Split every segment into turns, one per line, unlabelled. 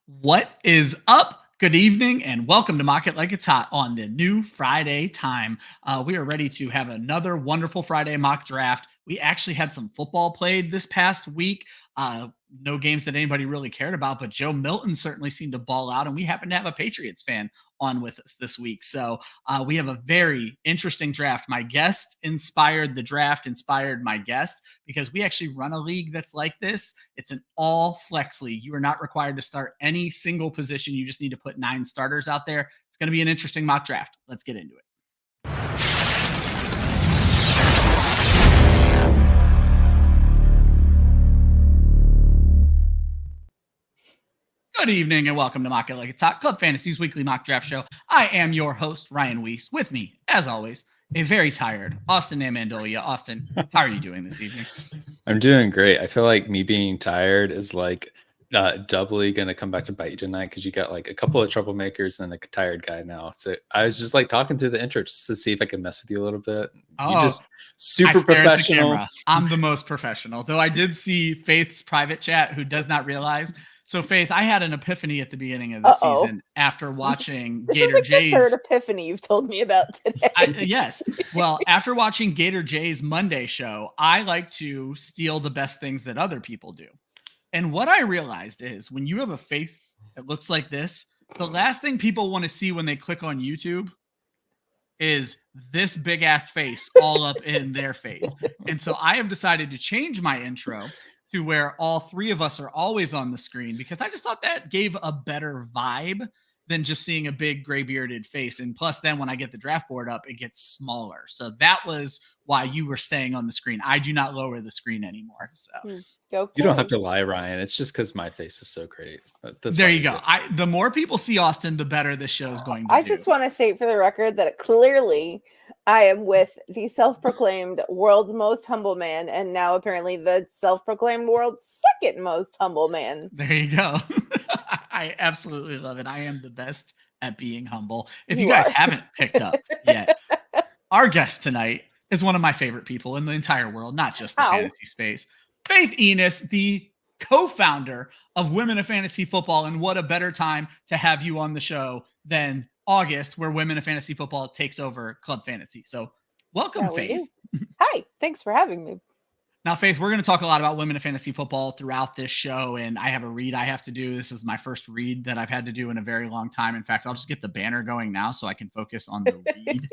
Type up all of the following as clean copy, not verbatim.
What is up? Good evening and welcome to Mock It Like It's Hot on the new Friday time. We are ready to have another wonderful Friday mock draft. We actually had some football played this past week. No games that anybody really cared about, but Joe Milton certainly seemed to ball out, and we happen to have a Patriots fan on with us this week. So we have a very interesting draft. My guest inspired the draft, inspired my guest, because we actually run a league that's like this. It's an all flex league. You are not required to start any single position. You just need to put 9 starters out there. It's going to be an interesting mock draft. Let's get into it. Good evening and welcome to Mock It Like It's Hot, Club Fantasy's weekly mock draft show. I am your host, Ryan Weisse. With me, as always, a very tired Austin Amandolia. Austin, how are you doing this evening?
I'm doing great. I feel like me being tired is like doubly going to come back to bite you tonight because you got like a couple of troublemakers and a tired guy now. So I was just like talking through the intro just to see if I could mess with you a little bit. You're just super professional.
I'm the most professional, though I did see Faith's private chat who does not realize. So, Faith, I had an epiphany at the beginning of the season after watching Gator J's.
The third epiphany you've told me about today.
Yes. Well, after watching Gator J's Monday show, I like to steal the best things that other people do. And what I realized is when you have a face that looks like this, the last thing people want to see when they click on YouTube is this big ass face all up in their face. And so I have decided to change my intro to where all 3 of us are always on the screen, because I just thought that gave a better vibe than just seeing a big gray bearded face. And plus then when I get the draft board up, it gets smaller. So that was why you were staying on the screen. I do not lower the screen anymore. So
you don't have to lie, Ryan. It's just because my face is so great.
There you go. The more people see Austin, the better this show is going to
I just want to state for the record that clearly I am with the self-proclaimed world's most humble man, and now apparently the self-proclaimed world's second most humble man.
There you go. I absolutely love it. I am the best at being humble. If you guys haven't picked up yet, our guest tonight is one of my favorite people in the entire world, not just the fantasy space. Faith Enes, the co-founder of Women of Fantasy Football, and what a better time to have you on the show than August, where Women of Fantasy Football takes over Club Fantasy. So welcome, Faith.
Hi, thanks for having me.
Now, Faith, we're going to talk a lot about Women of Fantasy Football throughout this show, and I have a read I have to do. This is my first read that I've had to do in a very long time. In fact, I'll just get the banner going now so I can focus on the read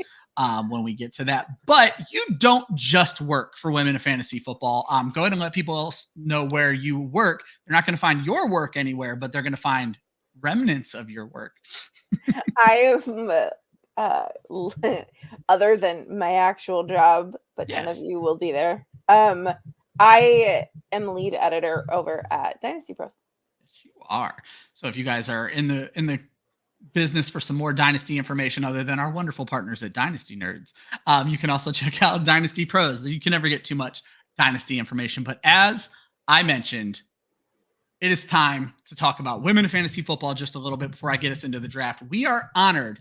when we get to that. But you don't just work for Women of Fantasy Football. Go ahead and let people else know where you work. They're not going to find your work anywhere, but they're going to find remnants of your work.
I am, other than my actual job, but none of you will be there. I am lead editor over at Dynasty Pros.
Yes, you are. So if you guys are in the business for some more Dynasty information other than our wonderful partners at Dynasty Nerds, you can also check out Dynasty Pros. You can never get too much Dynasty information. But as I mentioned, it is time to talk about Women of Fantasy Football just a little bit before I get us into the draft. We are honored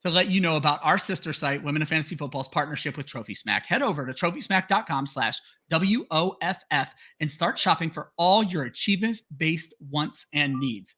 to let you know about our sister site, Women of Fantasy Football's partnership with TrophySmack. Head over to TrophySmack.com/WOFF and start shopping for all your achievement-based wants and needs.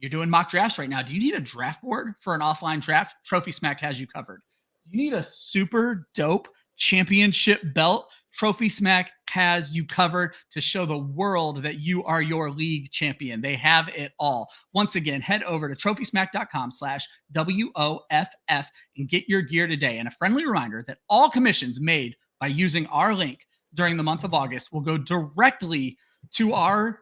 You're doing mock drafts right now. Do you need a draft board for an offline draft? TrophySmack has you covered. Do you need a super dope championship belt? TrophySmack has you covered to show the world that you are your league champion. They have it all. Once again, head over to TrophySmack.com/WOFF and get your gear today. And a friendly reminder that all commissions made by using our link during the month of August will go directly to our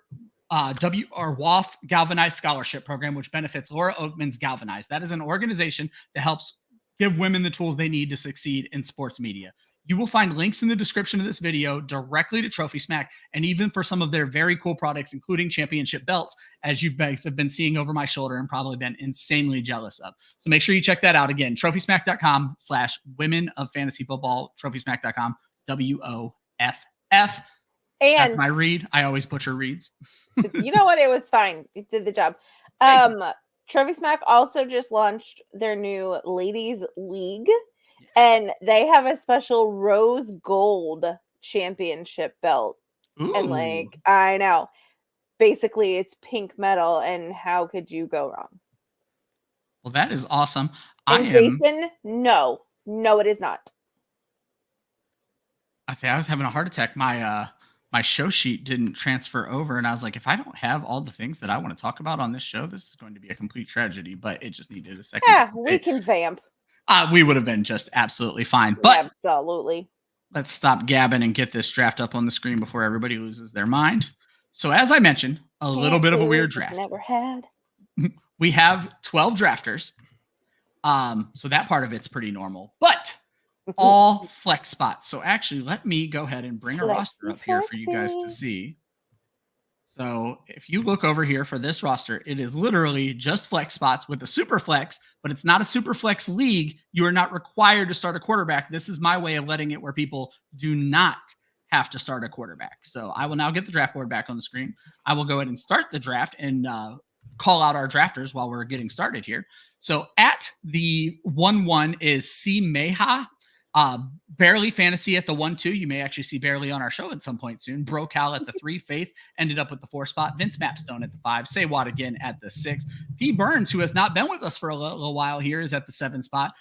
WOFF Galvanized Scholarship Program, which benefits Laura Oakman's Galvanized. That is an organization that helps give women the tools they need to succeed in sports media. You will find links in the description of this video directly to TrophySmack, and even for some of their very cool products, including championship belts, as you guys have been seeing over my shoulder and probably been insanely jealous of. So make sure you check that out. Again, TrophySmack.com/Women of Fantasy Football, TrophySmack.com, WOFF. And that's my read. I always butcher reads.
You know what? It was fine. It did the job. TrophySmack also just launched their new Ladies League. And they have a special rose gold championship belt.
Ooh.
And I know basically it's pink metal, and how could you go wrong?
Well, that is awesome.
And Jason, no, it is not.
I think I was having a heart attack. My show sheet didn't transfer over, and I was like, if I don't have all the things that I want to talk about on this show, this is going to be a complete tragedy. But it just needed a second.
Yeah, we can vamp.
We would have been just absolutely fine. But
absolutely.
Let's stop gabbing and get this draft up on the screen before everybody loses their mind. So as I mentioned, a little bit of a weird draft.
Never had.
We have 12 drafters. So that part of it's pretty normal. But all flex spots. So actually, let me go ahead and bring a roster up here for you guys to see. So if you look over here for this roster, it is literally just flex spots with a super flex, but it's not a super flex league. You are not required to start a quarterback. This is my way of letting it where people do not have to start a quarterback. So I will now get the draft board back on the screen. I will go ahead and start the draft and call out our drafters while we're getting started here. So at the 1-1 is C. Meha. Barely Fantasy at the 1-2. You may actually see Barely on our show at some point soon. Bro Cal at the 3. Faith ended up with the 4 spot. Vince Mapstone at the 5. Say Watt again at the 6. P. Burns, who has not been with us for a little while here, is at the 7 spot.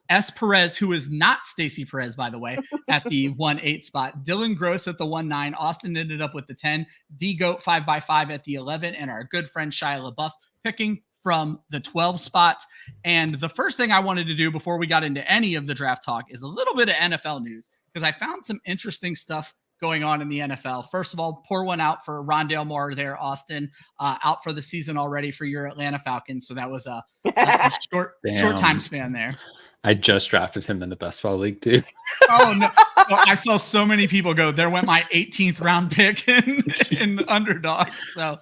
S. Perez, who is not Stacy Perez, by the way, at the 1-8 spot. Dylan Gross at the 1-9. Austin ended up with the 10. D-Goat 5x5 at the 11. And our good friend Shia LaBeouf picking from the 12 spots. And the first thing I wanted to do before we got into any of the draft talk is a little bit of NFL news, because I found some interesting stuff going on in the NFL. First of all, pour one out for Rondale Moore there, Austin, out for the season already for your Atlanta Falcons. So that was a short time span there.
I just drafted him in the best ball league too.
Oh no! So I saw so many people go, there went my 18th round pick in underdog. So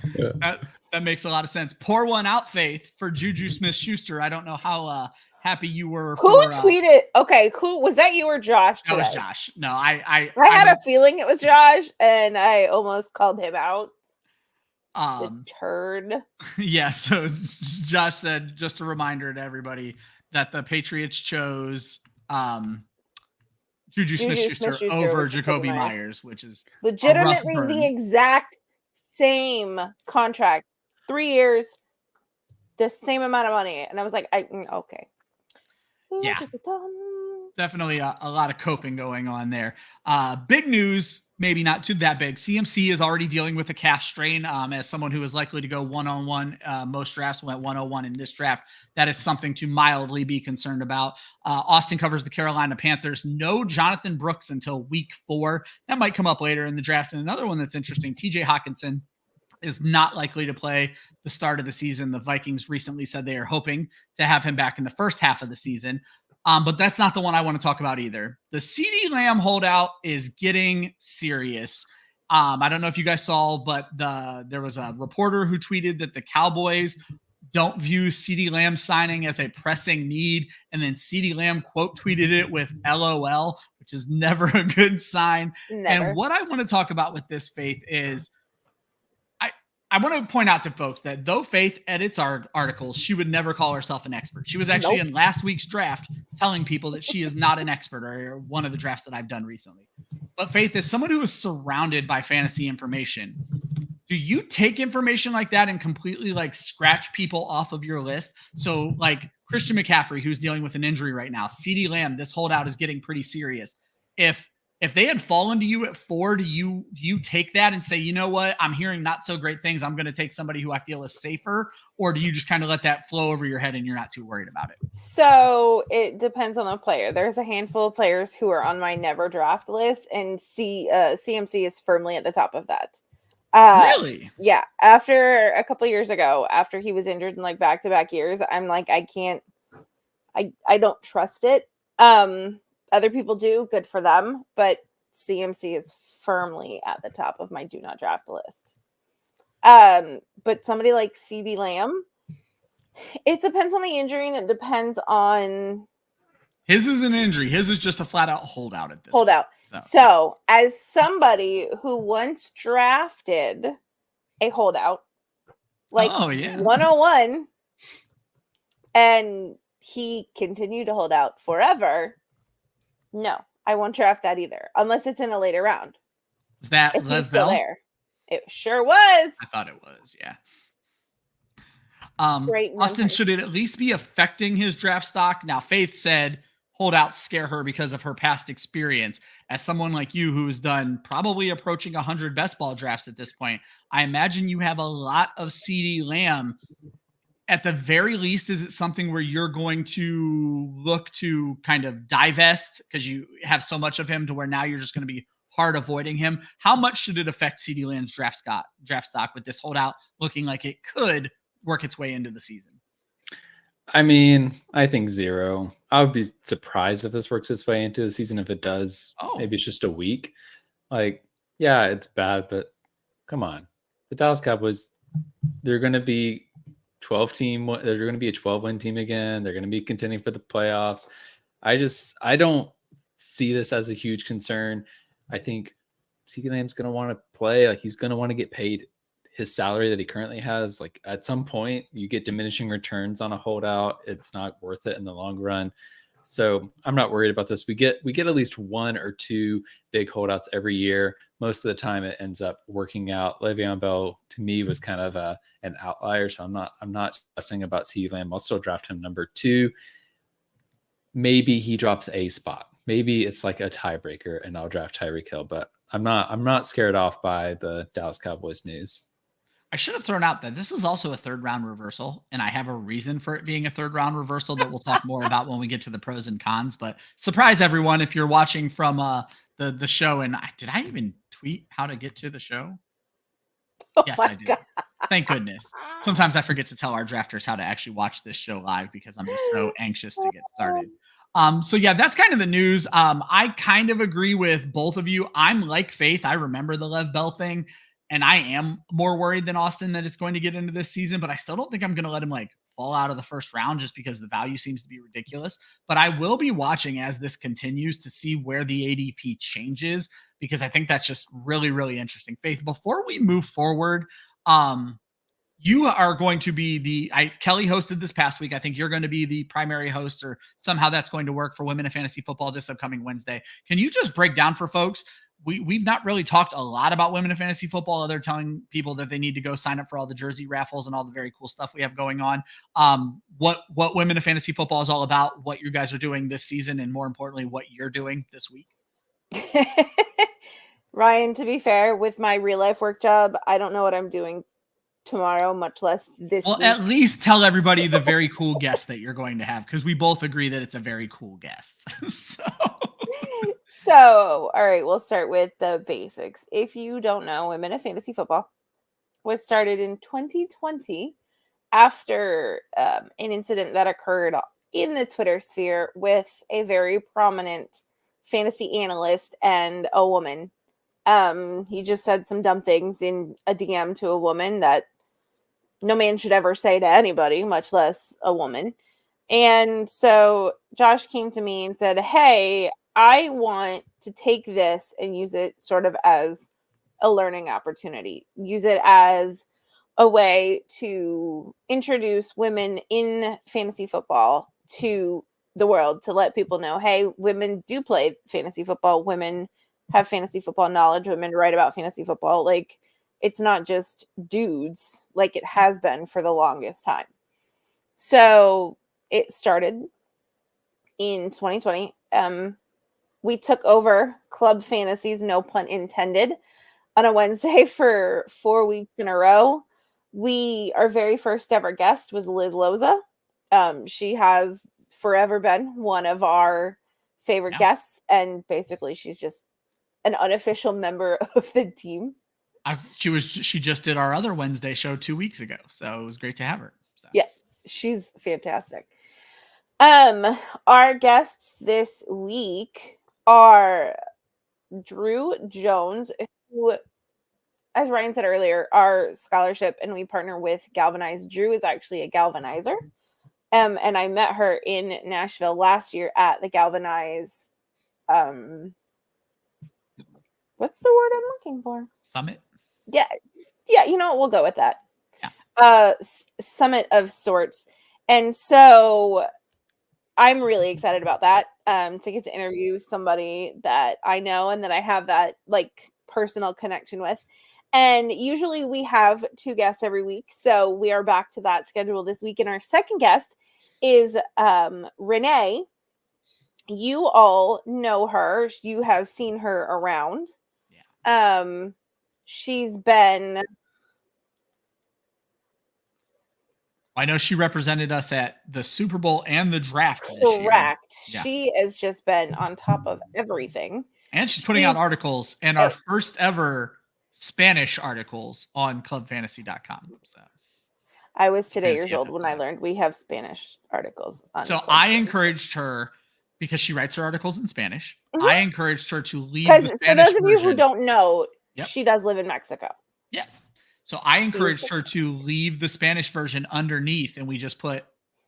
that makes a lot of sense. Pour one out, Faith, for Juju Smith-Schuster. I don't know how happy you were.
Who tweeted? Okay, who was that? You or Josh?
That was Josh. No, I
had a feeling it was Josh, and I almost called him out. The turd. Yeah.
So Josh said, just a reminder to everybody that the Patriots chose Juju Smith-Schuster over Jacoby Myers, which is
legitimately the exact same contract. 3 years, the same amount of money. And I was like, okay.
Yeah. Definitely a lot of coping going on there. Big news, maybe not too that big. CMC is already dealing with a calf strain. As someone who is likely to go one-on-one, most drafts went 101 in this draft. That is something to mildly be concerned about. Austin covers the Carolina Panthers. No Jonathan Brooks until week 4. That might come up later in the draft. And another one that's interesting, TJ Hawkinson is not likely to play the start of the season. The Vikings recently said they are hoping to have him back in the first half of the season. But that's not the one I want to talk about either. The CeeDee Lamb holdout is getting serious. I don't know if you guys saw, but there was a reporter who tweeted that the Cowboys don't view CeeDee Lamb signing as a pressing need. And then CeeDee Lamb quote tweeted it with LOL, which is never a good sign. Never. And what I want to talk about with this, Faith, is I want to point out to folks that though Faith edits our articles, she would never call herself an expert. She was actually in last week's draft telling people that she is not an expert, or one of the drafts that I've done recently. But Faith, is someone who is surrounded by fantasy information, do you take information like that and completely scratch people off of your list? So like Christian McCaffrey, who's dealing with an injury right now, CeeDee Lamb, this holdout is getting pretty serious. If they had fallen to you at 4, do you take that and say, you know what, I'm hearing not so great things, I'm going to take somebody who I feel is safer? Or do you just kind of let that flow over your head and you're not too worried about it?
So it depends on the player. There's a handful of players who are on my never draft list, and CMC is firmly at the top of that.
Really?
Yeah. After a couple years ago, after he was injured in back-to-back years, I'm like, I don't trust it. Other people do, good for them, but CMC is firmly at the top of my do not draft list. But somebody like CeeDee Lamb, it depends on the injury, and it depends on.
His is an injury. His is just a flat out holdout at this
holdout. So as somebody who once drafted a holdout, 101, and he continued to hold out forever. No, I won't draft that either, unless it's in a later round.
Is that Le'Veon?
It sure was.
I thought it was, yeah.
Great
Austin,
memory.
should it at least be affecting his draft stock? Now, Faith said holdouts scare her because of her past experience. As someone like you who's done probably approaching 100 best ball drafts at this point, I imagine you have a lot of CeeDee Lamb. At the very least, is it something where you're going to look to kind of divest because you have so much of him to where now you're just going to be hard avoiding him? How much should it affect CeeDee Lamb's draft stock with this holdout looking like it could work its way into the season?
I mean, I think 0. I would be surprised if this works its way into the season. If it does, maybe it's just a week. Like, yeah, it's bad, but come on. The Dallas Cowboys, they're going to be 12 team. They're going to be a 12-win team again. They're going to be contending for the playoffs. I don't see this as a huge concern. I think CeeDee Lamb's going to want to play. Like, he's going to want to get paid his salary that he currently has. Like, at some point you get diminishing returns on a holdout. It's not worth it in the long run. So I'm not worried about this. We get at least 1 or 2 big holdouts every year. Most of the time it ends up working out. Le'Veon Bell to me was kind of an outlier. So I'm not stressing about CeeDee Lamb. I'll still draft him number 2. Maybe he drops a spot. Maybe it's like a tiebreaker and I'll draft Tyreek Hill, but I'm not scared off by the Dallas Cowboys news.
I should have thrown out that this is also a 3rd round reversal, and I have a reason for it being a 3rd round reversal that we'll talk more about when we get to the pros and cons. But surprise everyone if you're watching from the show. And did I even tweet how to get to the show? Yes, I did. God. Thank goodness. Sometimes I forget to tell our drafters how to actually watch this show live because I'm just so anxious to get started. So yeah, that's kind of the news. I kind of agree with both of you. I'm like Faith. I remember the Lev Bell thing. And I am more worried than Austin that it's going to get into this season, but I still don't think I'm going to let him like fall out of the 1st round just because the value seems to be ridiculous. But I will be watching as this continues to see where the ADP changes, because I think that's just really, really interesting. Faith, before we move forward, you are going to be Kelly hosted this past week. I think you're going to be the primary host, or somehow that's going to work for Women in Fantasy Football this upcoming Wednesday. Can you just break down for folks? We've not really talked a lot about Women in Fantasy Football, other telling people that they need to go sign up for all the jersey raffles and all the very cool stuff we have going on. What Women in Fantasy Football is all about, what you guys are doing this season, and more importantly, what you're doing this week.
Ryan, to be fair, with my real life work job, I don't know what I'm doing tomorrow, much less this week.
At least tell everybody the very cool guest that you're going to have, because we both agree that it's a very cool guest.
So, all right, we'll start with the basics. If you don't know, Women of Fantasy Football was started in 2020 after an incident that occurred in the Twitter sphere with a very prominent fantasy analyst and a woman. He just said some dumb things in a DM to a woman that no man should ever say to anybody, much less a woman. And so Josh came to me and said, hey, I want to take this and use it sort of as a learning opportunity. Use it as a way to introduce women in fantasy football to the world, to let people know, hey, women do play fantasy football. Women have fantasy football knowledge. Women write about fantasy football. Like, it's not just dudes like it has been for the longest time. So it started in 2020. We took over Club Fantasies, no pun intended, on a Wednesday for 4 weeks in a row. Our very first ever guest was Liz Loza. She has forever been one of our favorite guests, and basically she's just an unofficial member of the team.
She just did our other Wednesday show 2 weeks ago, so it was great to have her. So.
Yeah, she's fantastic. Our guests this week are Drew Jones, who, as Ryan said earlier, our scholarship, and we partner with Galvanize. Drew is actually a galvanizer. And I met her in Nashville last year at the Galvanize. What's the word I'm looking for?
Summit.
Yeah. You know what? We'll go with that.
Yeah.
Summit of sorts. And so I'm really excited about that. To get to interview somebody that I know and that I have that like personal connection with. And usually we have 2 guests every week. So we are back to that schedule this week. And our second guest is Renee. You all know her. You have seen her around. Yeah. She's been...
I know she represented us at the Super Bowl and the draft this year.
Correct.
Yeah.
She has just been on top of everything.
And she's putting out articles and our first ever Spanish articles on clubfantasy.com. So
I was today years old when I learned we have Spanish articles.
So I encouraged her, because she writes her articles in Spanish, I encouraged her to leave the Spanish
for those of you
version.
who don't know, she does live in Mexico.
Yes. So I encouraged her to leave the Spanish version underneath, and we just put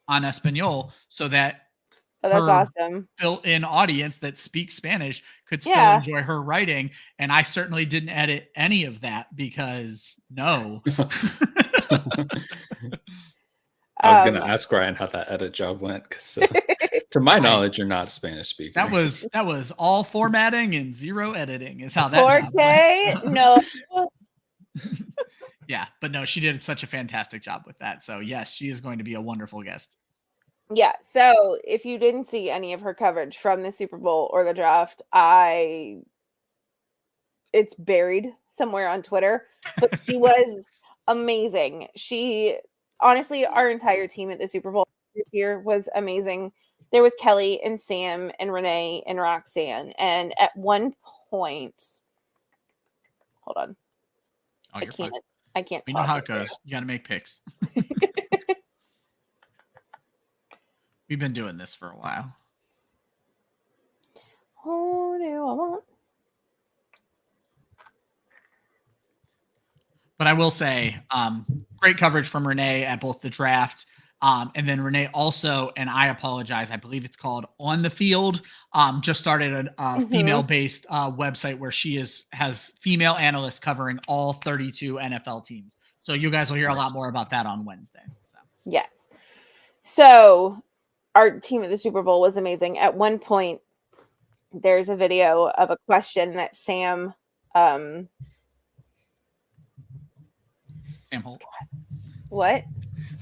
en español so that
that's awesome.
Built-in audience that speaks Spanish could still enjoy her writing. And I certainly didn't edit any of that because no.
I was going to ask Ryan how that edit job went, because to my knowledge, you're not Spanish speaker.
That was all formatting and 0 editing is how that
4K?
job went.
No.
Yeah, but no, she did such a fantastic job with that. So yes, she is going to be a wonderful guest.
Yeah. So if you didn't see any of her coverage from the Super Bowl or the draft, it's buried somewhere on Twitter, but she was amazing. Honestly, our entire team at the Super Bowl this year was amazing. There was Kelly and Sam and Renee and Roxanne. And at one point, hold on.
Oh,
I can't.
We know how it goes. You got to make picks. We've been doing this for a while.
Who do I want?
But I will say, great coverage from Renee at both the draft. And then Renee also, and I apologize, I believe it's called On the Field, just started a female-based website where she has female analysts covering all 32 NFL teams. So you guys will hear a lot more about that on Wednesday. So.
Yes. So our team at the Super Bowl was amazing. At one point, there's a video of a question that Sam
Holt.
What?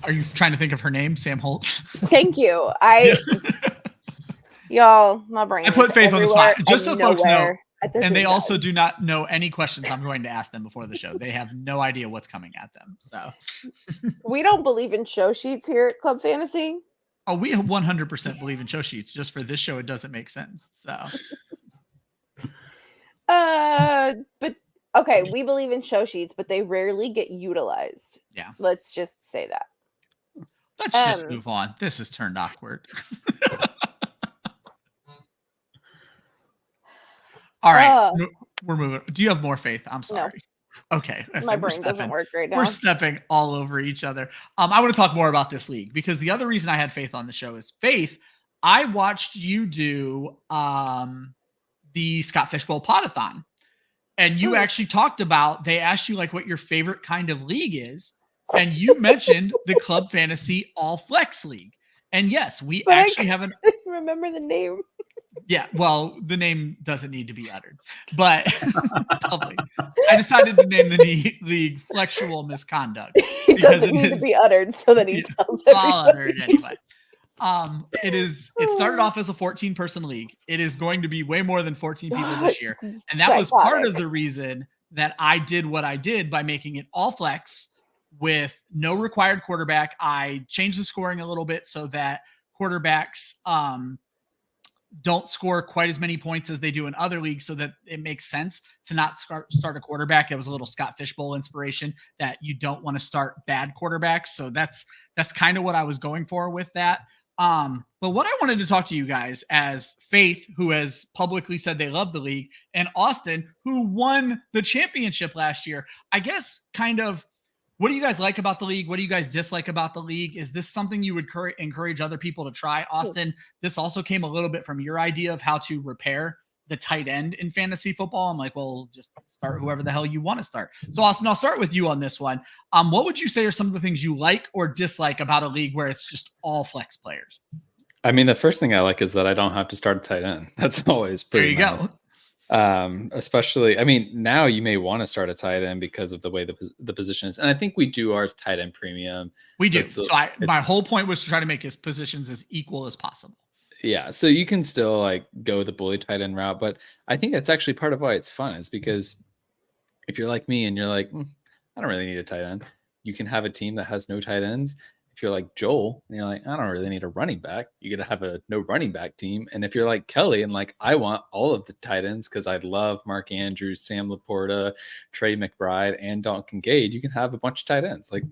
Are you trying to think of her name? Sam Holt?
Thank you. Y'all, my brain.
I put Faith on the spot. Just so folks know. And they also do not know any questions I'm going to ask them before the show. They have no idea what's coming at them. So
we don't believe in show sheets here at Club Fantasy.
Oh, we 100% believe in show sheets. Just for this show, it doesn't make sense. So
but okay, we believe in show sheets, but they rarely get utilized.
Yeah.
Let's just say that.
Let's just move on. This has turned awkward. All right. We're moving. Do you have more Faith? I'm sorry. No. Okay.
My brain doesn't work right now.
We're stepping all over each other. I want to talk more about this league because the other reason I had Faith on the show is Faith. I watched you do the Scott Fishbowl Podathon. And you actually talked about, they asked you like what your favorite kind of league is. And you mentioned the Club Fantasy All Flex League. And yes, we actually have an...
remember the name.
Yeah, well, the name doesn't need to be uttered. But I decided to name the league Flexual Misconduct.
It doesn't need to be uttered so that he tells everybody.
I'll utter it anyway. It started off as a 14-person league. It is going to be way more than 14 people this year. And that was part of the reason that I did what I did by making it all flex with no required quarterback. I changed the scoring a little bit so that quarterbacks don't score quite as many points as they do in other leagues so that it makes sense to not start a quarterback. It was a little Scott Fishbowl inspiration that you don't want to start bad quarterbacks. So that's kind of what I was going for with that. But what I wanted to talk to you guys as Faith, who has publicly said they love the league, and Austin, who won the championship last year, I guess kind of, what do you guys like about the league? What do you guys dislike about the league? Is this something you would encourage other people to try? Austin, this also came a little bit from your idea of how to repair the tight end in fantasy football. I'm like, well, just start whoever the hell you want to start. So Austin, I'll start with you on this one. What would you say are some of the things you like or dislike about a league where it's just all flex players?
I mean, the first thing I like is that I don't have to start a tight end. That's always pretty
There you go.
Especially, I mean, now you may want to start a tight end because of the way the position is. And I think we do our tight end premium.
We do. So my whole point was to try to make his positions as equal as possible.
Yeah. So you can still like go the bully tight end route. But I think that's actually part of why it's fun, is because if you're like me and you're like, I don't really need a tight end, you can have a team that has no tight ends. If you're like Joel and you're like, I don't really need a running back, you get to have a no running back team. And if you're like Kelly and like, I want all of the tight ends because I love Mark Andrews, Sam Laporta, Trey McBride, and Duncan Gade, you can have a bunch of tight ends. Like,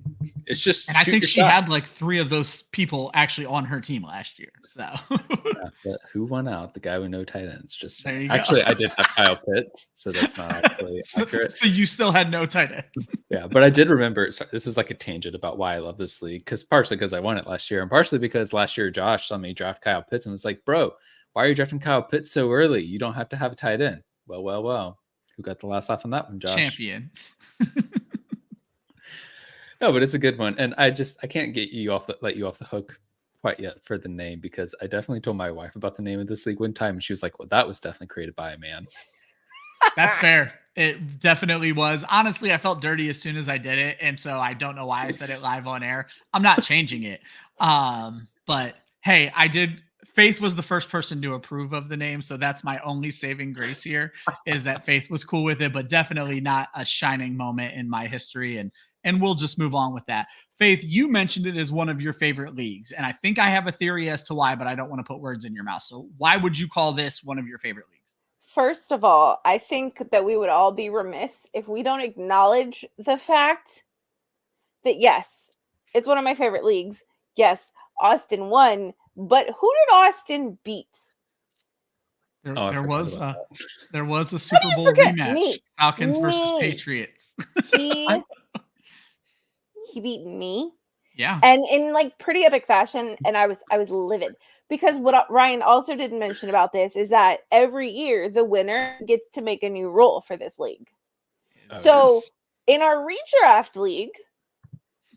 it's just.
And I think she had like 3 of those people actually on her team last year. So
yeah, but who won out? The guy with no tight ends. Just actually, I did have Kyle Pitts, so that's not actually accurate.
So you still had no tight ends.
Yeah, but I did remember. Sorry, this is like a tangent about why I love this league, because partially because I won it last year, and partially because last year Josh saw me draft Kyle Pitts and was like, "Bro, why are you drafting Kyle Pitts so early? You don't have to have a tight end." Well. Who got the last laugh on that one, Josh?
Champion.
No, but it's a good one, and I can't let you off the hook quite yet for the name, because I definitely told my wife about the name of this league one time, and she was like, "Well, that was definitely created by a man."
That's fair. It definitely was. Honestly, I felt dirty as soon as I did it, and so I don't know why I said it live on air. I'm not changing it. But hey, I did. Faith was the first person to approve of the name, so that's my only saving grace here, is that Faith was cool with it, but definitely not a shining moment in my history, and we'll just move on with that. Faith, you mentioned it as one of your favorite leagues, and I think I have a theory as to why, but I don't want to put words in your mouth. So why would you call this one of your favorite leagues?
First of all, I think that we would all be remiss if we don't acknowledge the fact that, yes, it's one of my favorite leagues. Yes, Austin won, but who did Austin beat?
There was a Super Bowl rematch, Falcons versus Patriots.
He beat me.
Yeah.
And in like pretty epic fashion, and I was livid. Because what Ryan also didn't mention about this is that every year the winner gets to make a new rule for this league. So in our redraft league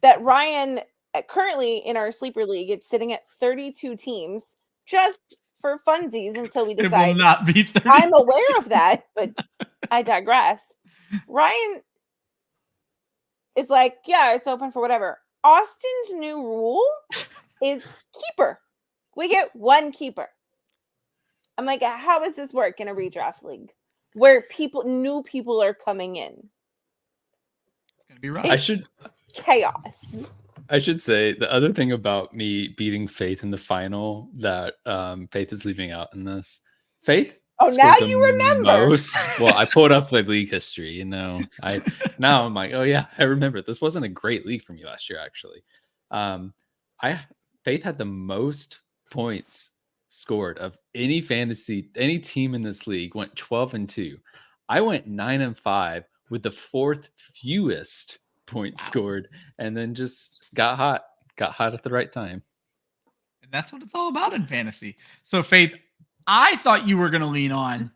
that Ryan currently in our sleeper league, it's sitting at 32 teams just for funsies until we decide.
It will not be 30.
I'm aware of that, but I digress. Ryan is like, yeah, it's open for whatever. Austin's new rule is keeper. We get 1 keeper. I'm like, how does this work in a redraft league where new people are coming in?
It's gonna be right.
Chaos.
I should say the other thing about me beating Faith in the final that Faith is leaving out in this. Faith?
Oh, now you remember.
Well, I pulled up the league history, now I'm like, oh yeah, I remember. This wasn't a great league for me last year, actually. Faith had the most points scored of any team in this league. Went 12-2. I went 9-5 with the 4th fewest points scored, and then just got hot at the right time.
And that's what it's all about in fantasy. So Faith, I thought you were going to lean on.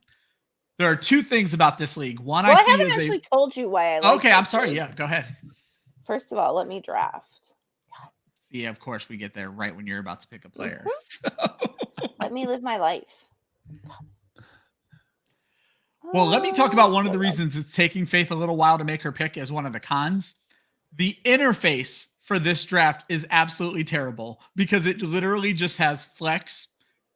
There are 2 things about this league. One, I
haven't actually told you why I like
Okay, I'm sorry. Yeah, go ahead.
First of all, let me draft.
See, of course, we get there right when you're about to pick a player. So.
Let me live my life.
Well, let me talk about one of the reasons it's taking Faith a little while to make her pick as one of the cons. The interface for this draft is absolutely terrible because it literally just has flex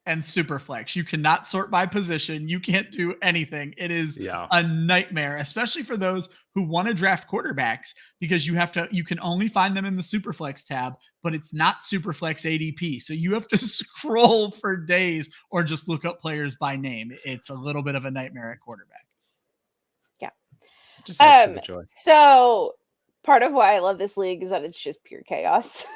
and super flex. You cannot sort by position. You can't do anything. It is a nightmare, especially for those who want to draft quarterbacks, because you can only find them in the super flex tab, but it's not super flex ADP. So you have to scroll for days or just look up players by name. It's a little bit of a nightmare at quarterback.
Yeah.
Just adds to the joy.
So part of why I love this league is that it's just pure chaos.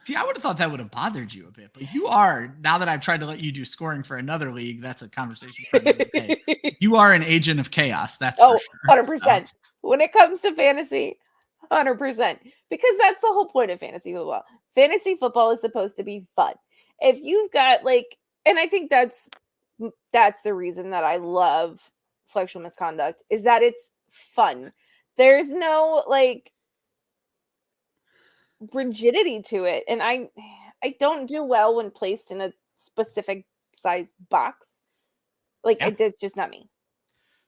See, I would have thought that would have bothered you a bit, but you are, now that I've tried to let you do scoring for another league, that's a conversation for another day. You are an agent of chaos. That's for sure.
100%. So. When it comes to fantasy, 100%. Because that's the whole point of fantasy football. Fantasy football is supposed to be fun. If you've got and I think that's the reason that I love Flexual Misconduct, is that it's fun. There's no rigidity to it, and I don't do well when placed in a specific size box. Like,
Yeah.
that's just not me.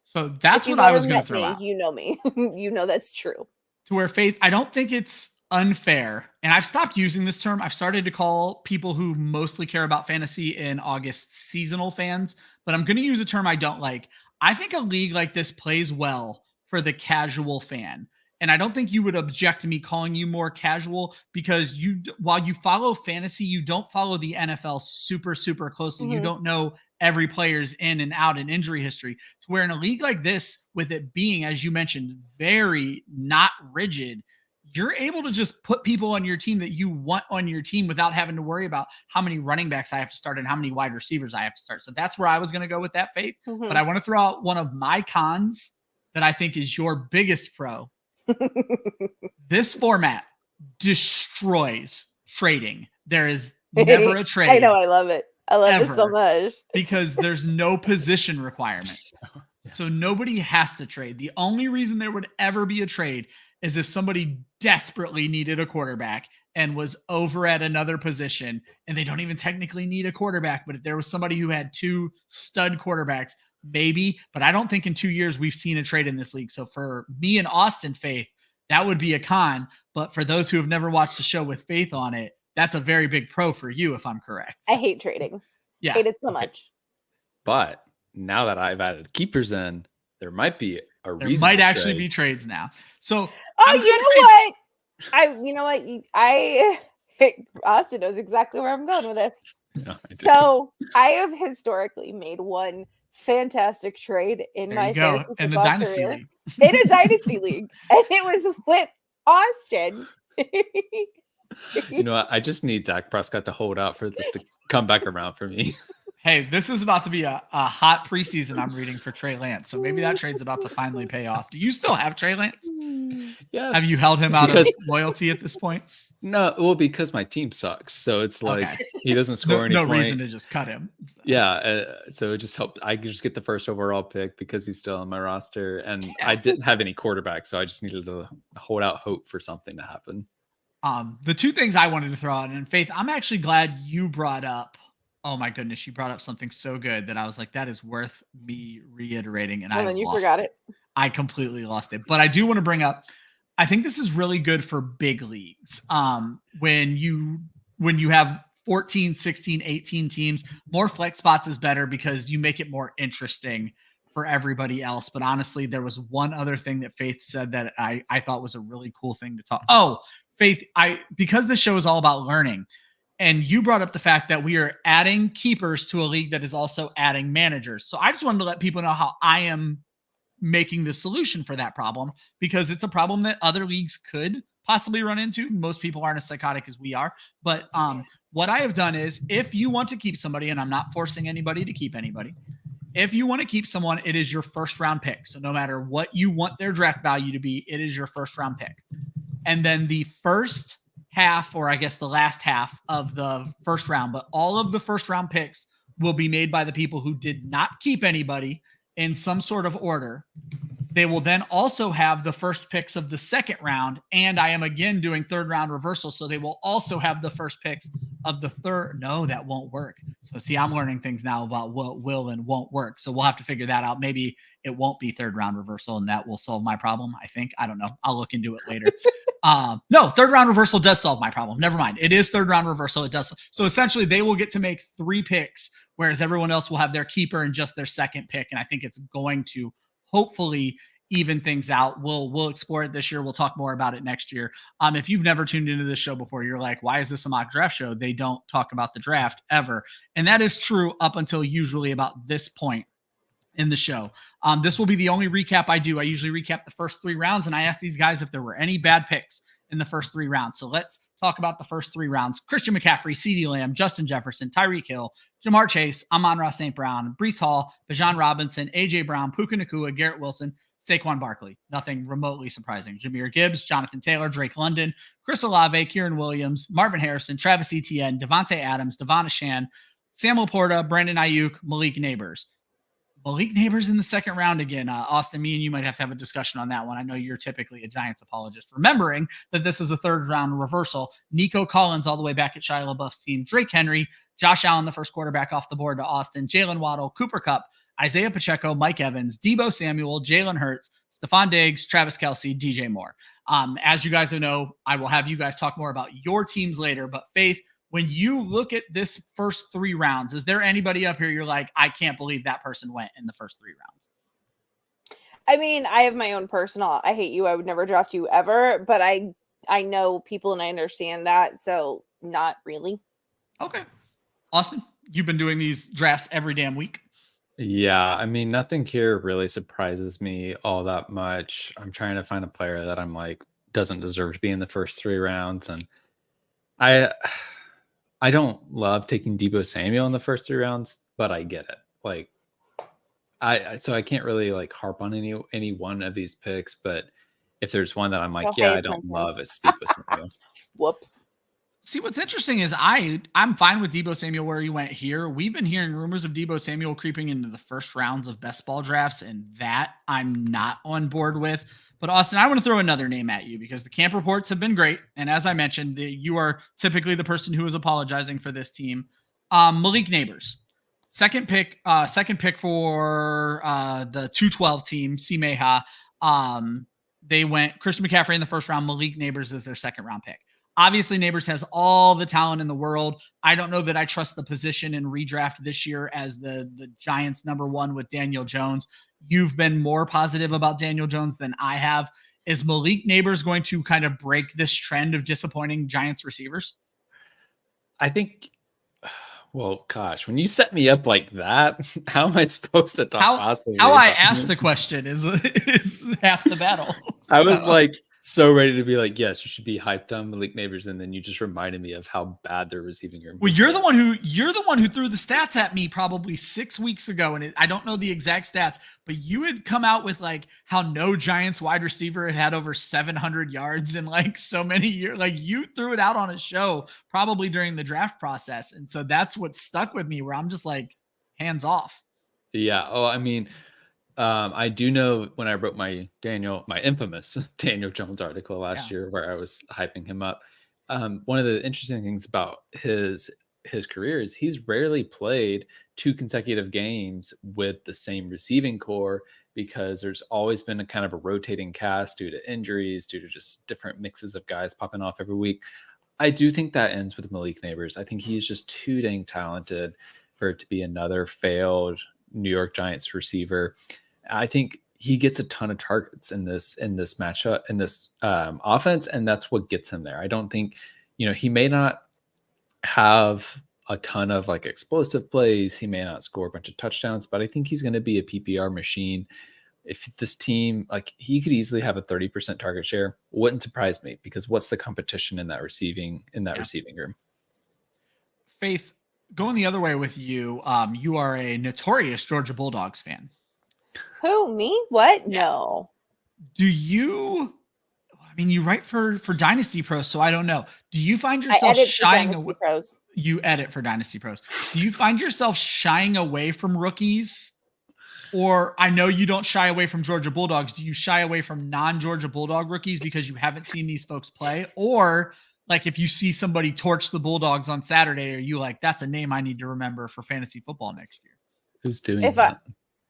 So that's what I was going to throw
me,
out.
You know me. You know that's true.
To where Faith, I don't think it's unfair. And I've stopped using this term. I've started to call people who mostly care about fantasy in August seasonal fans, but I'm going to use a term I don't like. I think a league like this plays well for the casual fan. And I don't think you would object to me calling you more casual because while you follow fantasy, you don't follow the NFL super, super closely. You don't know every player's in and out and injury history, to where in a league like this, with it being, as you mentioned, very not rigid, you're able to just put people on your team that you want on your team without having to worry about how many running backs I have to start and how many wide receivers I have to start. So that's where I was going to go with that, Faith. But I want to throw out one of my cons that I think is your biggest pro. This format destroys trading. There is never a trade.
I know. I love it. I love it so much.
Because there's no position requirement. So nobody has to trade. The only reason there would ever be a trade is if somebody desperately needed a quarterback and was over at another position, and they don't even technically need a quarterback, but if there was somebody who had 2 stud quarterbacks, maybe. But I don't think in 2 years we've seen a trade in this league. So for me and Austin, Faith, that would be a con. But for those who have never watched the show with Faith on it, that's a very big pro for you, if I'm correct.
I hate trading.
Yeah.
Hate it so much.
But now that I've added keepers in, there might be a reason.
There might actually be trades now. So
you know what? Austin knows exactly where I'm going with this.
No,
so I have historically made one fantastic trade in my fantasy
in the dynasty
career,
league.
In a dynasty league, and it was with Austin.
You know what? I just need Dak Prescott to hold out for this to come back around for me.
Hey, this is about to be a hot preseason I'm reading for Trey Lance. So maybe that trade's about to finally pay off. Do you still have Trey Lance?
Yes.
Have you held him out of loyalty at this point?
No, well, because my team sucks. So it's like he doesn't score any
No
points.
reason to just cut him.
Yeah. So it just helped. I could just get the first overall pick because he's still on my roster. And I didn't have any quarterback. So I just needed to hold out hope for something to happen.
The 2 things I wanted to throw out, and Faith, I'm actually glad you brought up. Oh my goodness, you brought up something so good that I was like, that is worth me reiterating. And
then you forgot it.
I completely lost it. But I do want to bring up, I think this is really good for big leagues. When you have 14, 16, 18 teams, more flex spots is better because you make it more interesting for everybody else. But honestly, there was one other thing that Faith said that I thought was a really cool thing to talk. Oh, Faith, because this show is all about learning, and you brought up the fact that we are adding keepers to a league that is also adding managers. So I just wanted to let people know how I am making the solution for that problem, because it's a problem that other leagues could possibly run into. Most people aren't as psychotic as we are. But what I have done is, if you want to keep somebody, and I'm not forcing anybody to keep anybody, if you want to keep someone, it is your first round pick. So no matter what you want their draft value to be, it is your first round pick. And then the first half, or I guess the last half of the first round, but all of the first round picks will be made by the people who did not keep anybody in some sort of order. They will then also have the first picks of the second round. And I am again doing 3rd round reversal. So they will also have the first picks of the third. No, that won't work. So see, I'm learning things now about what will and won't work. So we'll have to figure that out. Maybe it won't be 3rd round reversal, and that will solve my problem. I think, I don't know. I'll look into it later. No, 3rd round reversal does solve my problem. Never mind. It is 3rd round reversal. It does. So essentially they will get to make 3 picks, whereas everyone else will have their keeper and just their second pick. And I think it's going to hopefully even things out. We'll explore it this year. We'll talk more about it next year. If you've never tuned into this show before, you're like, why is this a mock draft show? They don't talk about the draft ever. And that is true up until usually about this point in the show. This will be the only recap I do. I usually recap the first 3 rounds, and I ask these guys if there were any bad picks in the first 3 rounds. So let's talk about the first 3 rounds. Christian McCaffrey, CeeDee Lamb, Justin Jefferson, Tyreek Hill, Jamar Chase, Amon-Ra St. Brown, Breece Hall, Bijan Robinson, A.J. Brown, Puka Nacua, Garrett Wilson, Saquon Barkley. Nothing remotely surprising. Jahmyr Gibbs, Jonathan Taylor, Drake London, Chris Olave, Kieran Williams, Marvin Harrison, Travis Etienne, Devontae Adams, Devon Achane, Sam Laporta, Brandon Ayuk, Malik Nabers. Malik Nabers in the second round again. Austin, me and you might have to have a discussion on that one. I know you're typically a Giants apologist. Remembering that this is a 3rd round reversal. Nico Collins all the way back at Shia LaBeouf's team. Drake Henry, Josh Allen, the first quarterback off the board to Austin. Jalen Waddle, Cooper Kupp, Isaiah Pacheco, Mike Evans, Deebo Samuel, Jalen Hurts, Stephon Diggs, Travis Kelce, DJ Moore. As you guys know, I will have you guys talk more about your teams later, but Faith, when you look at this first 3 rounds, is there anybody up here you're like, I can't believe that person went in the first 3 rounds?
I mean, I have my own personal, I hate you, I would never draft you ever, but I know people and I understand that, so not really.
Okay. Austin, you've been doing these drafts every damn week.
Yeah, I mean, nothing here really surprises me all that much. I'm trying to find a player that I'm like doesn't deserve to be in the first 3 rounds, and I don't love taking Deebo Samuel in the first 3 rounds, but I get it. Like, so I can't really like harp on any one of these picks, but if there's one that I'm like, I don't love, it's Deebo Samuel.
Whoops.
See, what's interesting is I'm fine with Deebo Samuel where he went here. We've been hearing rumors of Deebo Samuel creeping into the first rounds of best ball drafts, and that I'm not on board with. But Austin, I want to throw another name at you because the camp reports have been great. And as I mentioned, you are typically the person who is apologizing for this team. Malik Nabers, second pick for the 212 team, CMEHA. They went Christian McCaffrey in the first round. Malik Nabers is their second round pick. Obviously, Nabers has all the talent in the world. I don't know that I trust the position in redraft this year as the Giants #1 with Daniel Jones. You've been more positive about Daniel Jones than I have. Is Malik Nabers going to kind of break this trend of disappointing Giants receivers?
I think, well, gosh, when you set me up like that, how am I supposed to talk positively?
How I asked the question is half the battle.
I was like so ready to be like, yes, you should be hyped on Malik Nabers, and then you just reminded me of how bad they're receiving your.
Well, you're the one who threw the stats at me probably 6 weeks ago, and I don't know the exact stats, but you had come out with like how no Giants wide receiver had over 700 yards in like so many years. Like you threw it out on a show probably during the draft process, and so that's what stuck with me. Where I'm just like hands off.
Yeah. Oh, I mean. I do know when I wrote my infamous Daniel Jones article last year where I was hyping him up. One of the interesting things about his career is he's rarely played 2 consecutive games with the same receiving core because there's always been a kind of a rotating cast due to injuries, due to just different mixes of guys popping off every week. I do think that ends with Malik Nabers. I think he's just too dang talented for it to be another failed New York Giants receiver. I think he gets a ton of targets in this matchup, in this offense, and that's what gets him there. I don't think, he may not have a ton of like explosive plays. He may not score a bunch of touchdowns, but I think he's going to be a PPR machine. If this team, like he could easily have a 30% target share, wouldn't surprise me because what's the competition in that receiving room?
Faith, going the other way with you, you are a notorious Georgia Bulldogs fan.
Who, me? What?
Yeah.
No.
Do you? I mean, you write for Dynasty Pros, so I don't know. Do you find yourself shying away? You edit for Dynasty Pros. Do you find yourself shying away from rookies? Or I know you don't shy away from Georgia Bulldogs. Do you shy away from non-Georgia Bulldog rookies because you haven't seen these folks play? Or like if you see somebody torch the Bulldogs on Saturday, are you like, that's a name I need to remember for fantasy football next year?
Who's doing that?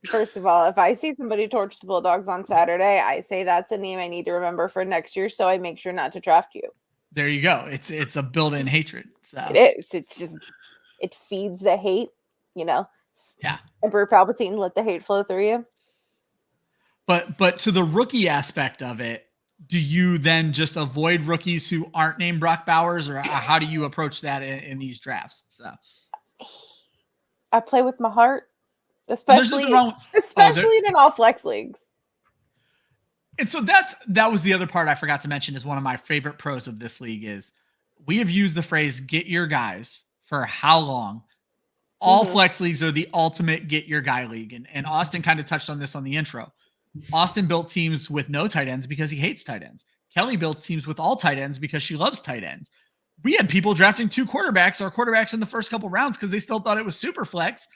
First of all, if I see somebody torch the Bulldogs on Saturday, I say that's a name I need to remember for next year, so I make sure not to draft you.
There you go. It's a built-in hatred. So.
It is. It's just, it feeds the hate,
Yeah.
Emperor Palpatine, let the hate flow through you.
But to the rookie aspect of it, do you then just avoid rookies who aren't named Brock Bowers, or how do you approach that in these drafts? So
I play with my heart. Especially in an all flex leagues.
And so that was the other part I forgot to mention is one of my favorite pros of this league is we have used the phrase get your guys for how long? All flex leagues are the ultimate get your guy league. And Austin kind of touched on this on the intro. Austin built teams with no tight ends because he hates tight ends. Kelly built teams with all tight ends because she loves tight ends. We had people drafting 2 quarterbacks or quarterbacks in the first couple rounds because they still thought it was super flex.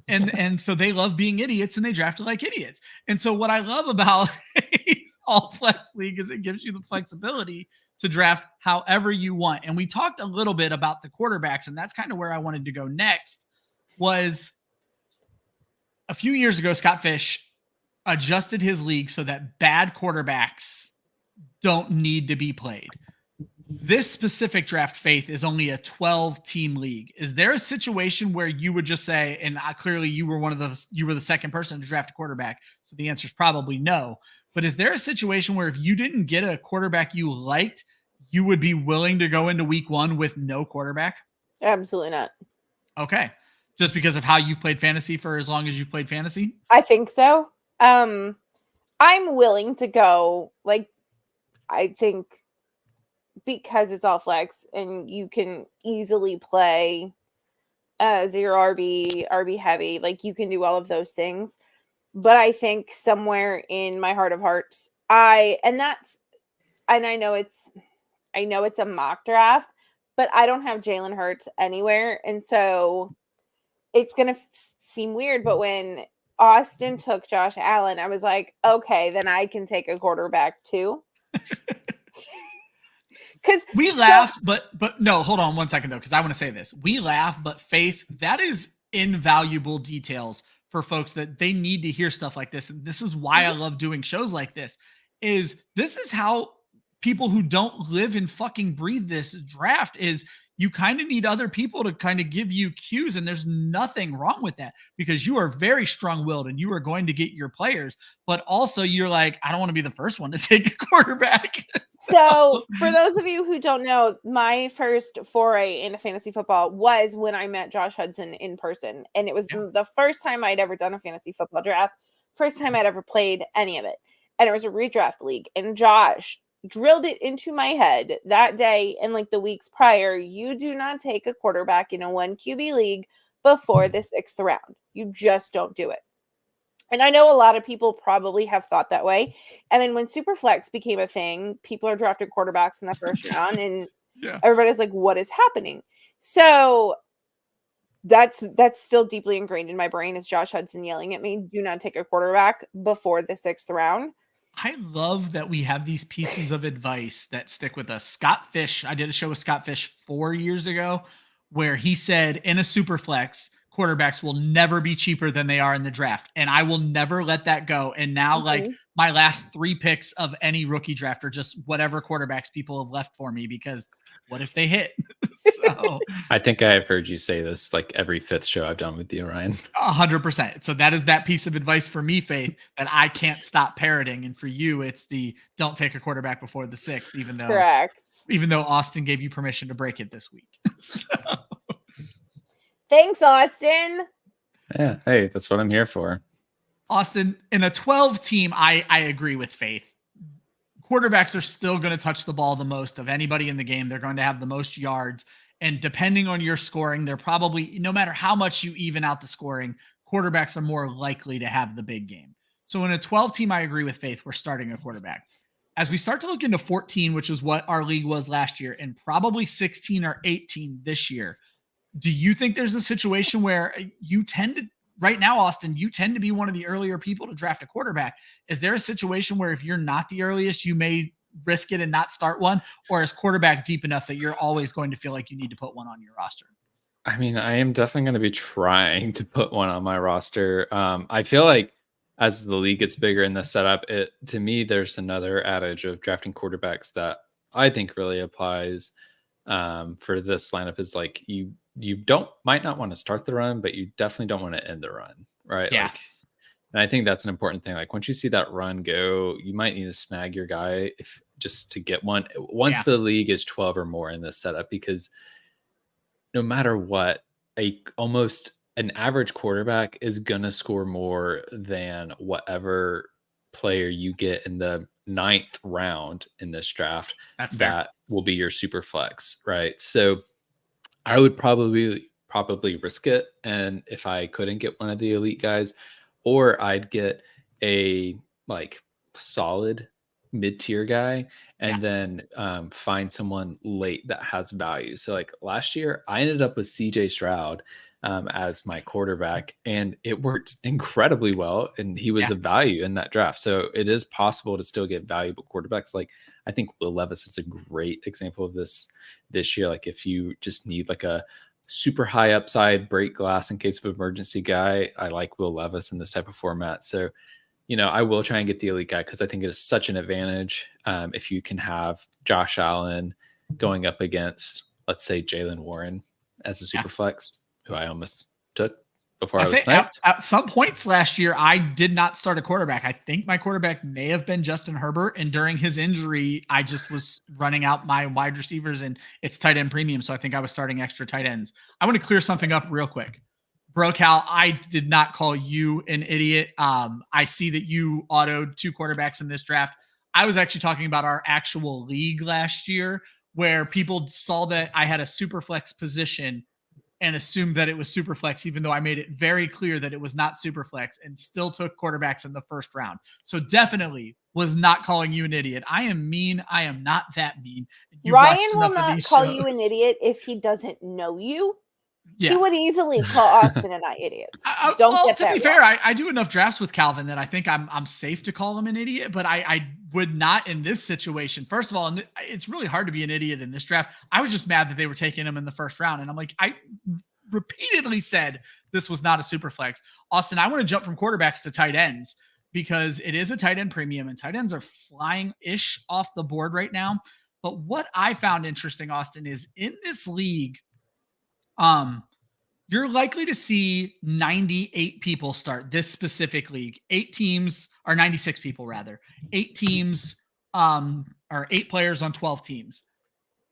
And so they love being idiots and they drafted like idiots. And so what I love about all flex league is it gives you the flexibility to draft however you want. And we talked a little bit about the quarterbacks, and that's kind of where I wanted to go next was a few years ago, Scott Fish adjusted his league so that bad quarterbacks don't need to be played. This specific draft, Faith, is only a 12-team league. Is there a situation where you would just say, and clearly you were the second person to draft a quarterback, so the answer is probably no. But is there a situation where if you didn't get a quarterback you liked, you would be willing to go into week 1 with no quarterback?
Absolutely not.
Okay. Just because of how you've played fantasy for as long as you've played fantasy?
I think so. I'm willing to go, like, I think because it's all flex and you can easily play zero RB heavy, like you can do all of those things. But I think somewhere in my heart of hearts, I know it's a mock draft, but I don't have Jalen Hurts anywhere. And so it's going to seem weird, but when Austin took Josh Allen, I was like, okay, then I can take a quarterback too. Because
we laugh, but no, hold on 1 second though, because I want to say this. We laugh, but Faith, that is invaluable details for folks that they need to hear stuff like this. And this is why I love doing shows like this. This is how people who don't live and fucking breathe this draft is. You kind of need other people to kind of give you cues, and there's nothing wrong with that because you are very strong-willed and you are going to get your players, but also you're like, I don't want to be the first one to take a quarterback.
So for those of you who don't know, my first foray into fantasy football was when I met Josh Hudson in person, and it was the first time I'd ever done a fantasy football draft, first time I'd ever played any of it, and it was a redraft league, and Josh drilled it into my head that day and like the weeks prior, you do not take a quarterback in a 1 QB league before the 6th round. You just don't do it. And I know a lot of people probably have thought that way. And then when Superflex became a thing, people are drafting quarterbacks in the first round and everybody's like, what is happening? So that's still deeply ingrained in my brain is Josh Hudson yelling at me, do not take a quarterback before the 6th round.
I love that we have these pieces of advice that stick with us. Scott Fish, I did a show with Scott Fish 4 years ago where he said in a super flex, quarterbacks will never be cheaper than they are in the draft. And I will never let that go. And now like my last 3 picks of any rookie draft are just whatever quarterbacks people have left for me because what if they hit? So
I think I have heard you say this like every 5th show I've done with you, Ryan.
100%. So that is that piece of advice for me, Faith, that I can't stop parroting. And for you, it's the don't take a quarterback before the 6th, even though Austin gave you permission to break it this week. So.
Thanks, Austin.
Yeah. Hey, that's what I'm here for.
Austin, in a 12 team, I agree with Faith. Quarterbacks are still going to touch the ball the most of anybody in the game. They're going to have the most yards. And depending on your scoring, they're probably, no matter how much you even out the scoring, quarterbacks are more likely to have the big game. So in a 12 team, I agree with Faith. We're starting a quarterback. As we start to look into 14, which is what our league was last year, and probably 16 or 18 this year, do you think there's a situation where you tend to, right now, Austin, you tend to be one of the earlier people to draft a quarterback? Is there a situation where if you're not the earliest, you may risk it and not start one? Or is quarterback deep enough that you're always going to feel like you need to put one on your roster?
I mean, I am definitely going to be trying to put one on my roster. I feel like as the league gets bigger in the setup, to me, there's another adage of drafting quarterbacks that I think really applies for this lineup is like you might not want to start the run, but you definitely don't want to end the run, right?
Yeah.
And I think that's an important thing. Like once you see that run go, you might need to snag your guy just to get one once the league is 12 or more in this setup, because no matter what, almost an average quarterback is going to score more than whatever player you get in the 9th round in this draft. That will be your super flex, right? So I would probably risk it. And if I couldn't get one of the elite guys, or I'd get a like solid mid-tier guy and then find someone late that has value. So like last year I ended up with CJ Stroud as my quarterback, and it worked incredibly well. And he was a value in that draft. So it is possible to still get valuable quarterbacks. Like I think Will Levis is a great example of this year. Like if you just need like a super high upside, break glass in case of emergency guy, I like Will Levis in this type of format. So, I will try and get the elite guy because I think it is such an advantage if you can have Josh Allen going up against, let's say, Jalen Warren as a super flex, who I almost took before I was sniped.
At some points last year, I did not start a quarterback. I think my quarterback may have been Justin Herbert. And during his injury, I just was running out my wide receivers and it's tight end premium. So I think I was starting extra tight ends. I want to clear something up real quick. Bro, Cal, I did not call you an idiot. I see that you autoed 2 quarterbacks in this draft. I was actually talking about our actual league last year where people saw that I had a super flex position and assumed that it was super flex, even though I made it very clear that it was not super flex and still took quarterbacks in the first round. So definitely was not calling you an idiot. I am mean. I am not that mean.
Ryan will not call you an idiot if he doesn't know you. Yeah. He would easily call Austin and I idiots.
To be fair, I do enough drafts with Calvin that I think I'm safe to call him an idiot, but I would not in this situation. First of all, and it's really hard to be an idiot in this draft. I was just mad that they were taking him in the first round. And I'm like, I repeatedly said this was not a super flex. Austin, I want to jump from quarterbacks to tight ends because it is a tight end premium and tight ends are flying-ish off the board right now. But what I found interesting, Austin, is in this league, you're likely to see 98 people start this specific league. 8 teams, or 96 people rather. 8 teams, or 8 players on 12 teams.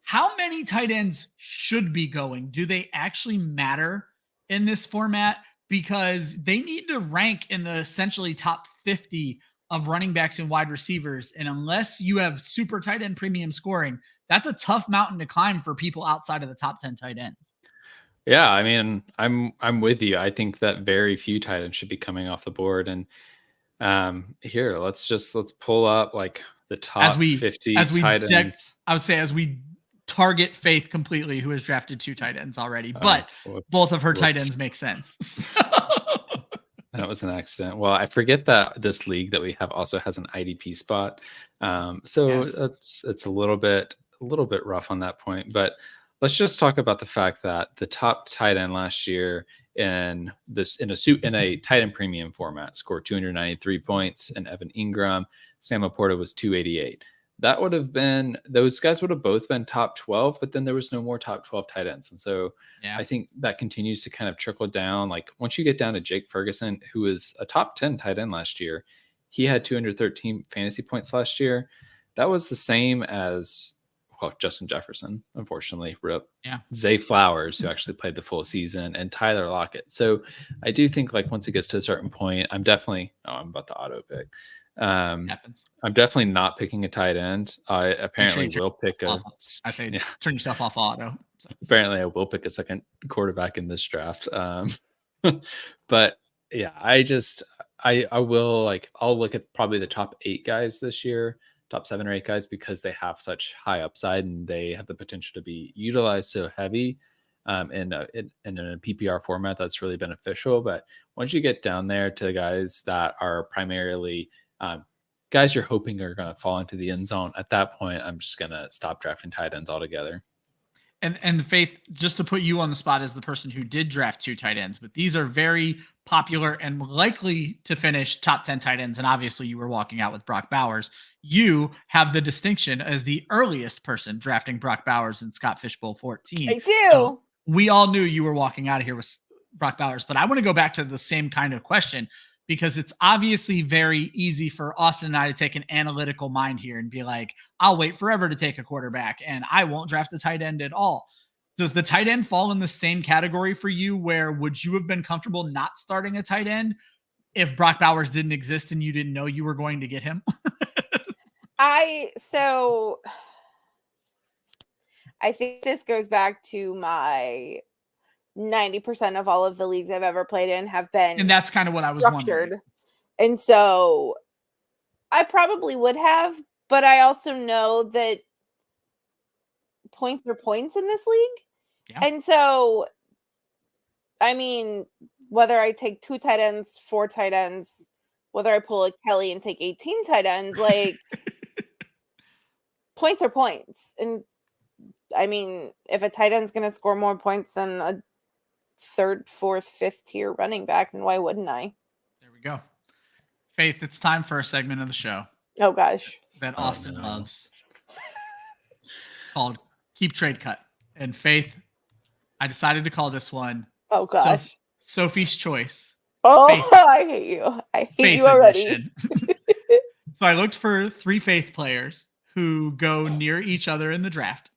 How many tight ends should be going? Do they actually matter in this format? Because they need to rank in the essentially top 50 of running backs and wide receivers. And unless you have super tight end premium scoring, that's a tough mountain to climb for people outside of the top 10 tight ends.
Yeah, I mean, I'm with you. I think that very few tight ends should be coming off the board. And here, let's pull up like the top 50 tight ends.
I would say as we target Faith completely, who has drafted 2 tight ends already, but both of her tight ends make sense.
That was an accident. Well, I forget that this league that we have also has an IDP spot. So yes. It's a little bit rough on that point, but let's just talk about the fact that the top tight end last year in a tight end premium format scored 293 points, and Evan Ingram, Sam Laporta was 288. That would have been, those guys would have both been top 12, but then there was no more top 12 tight ends. And so I think that continues to kind of trickle down. Like once you get down to Jake Ferguson, who was a top 10 tight end last year, he had 213 fantasy points last year. That was the same as, Justin Jefferson, unfortunately, rip.
Yeah.
Zay Flowers, who actually played the full season, and Tyler Lockett. So I do think like once it gets to a certain point, I'm about to auto pick. I'm definitely not picking a tight end. I apparently will pick
turn yourself off auto.
So. Apparently I will pick a second quarterback in this draft. But yeah, I'll look at probably the top 8 guys this year, top 7 or 8 guys, because they have such high upside and they have the potential to be utilized so heavy in a PPR format that's really beneficial. But once you get down there to guys that are primarily guys you're hoping are going to fall into the end zone, at that point, I'm just going to stop drafting tight ends altogether.
And Faith, just to put you on the spot as the person who did draft 2 tight ends, but these are very popular and likely to finish top 10 tight ends. And obviously you were walking out with Brock Bowers. You have the distinction as the earliest person drafting Brock Bowers in Scott Fishbowl 14.
I do.
So we all knew you were walking out of here with Brock Bowers, but I want to go back to the same kind of question, because it's obviously very easy for Austin and I to take an analytical mind here and be like, I'll wait forever to take a quarterback and I won't draft a tight end at all. Does the tight end fall in the same category for you, where would you have been comfortable not starting a tight end if Brock Bowers didn't exist and you didn't know you were going to get him?
I think this goes back to my 90% of all of the leagues I've ever played in have been,
and that's kind of what I was
structured.
Wondering.
And so I probably would have, but I also know that points are points in this league.
Yeah.
And so, I mean, whether I take 2 tight ends, 4 tight ends, whether I pull a Kelly and take 18 tight ends, like points are points. And I mean, if a tight end's going to score more points than a third, fourth, fifth tier running back, then why wouldn't I?
There we go. Faith, it's time for a segment of the show.
Oh, gosh.
That Austin loves. Called Keep Trade Cut. And Faith, I decided to call this one.
Oh, gosh.
Sophie's Choice.
Oh,
Faith.
I hate you. I hate you already.
So I looked for 3 Faith players who go near each other in the draft.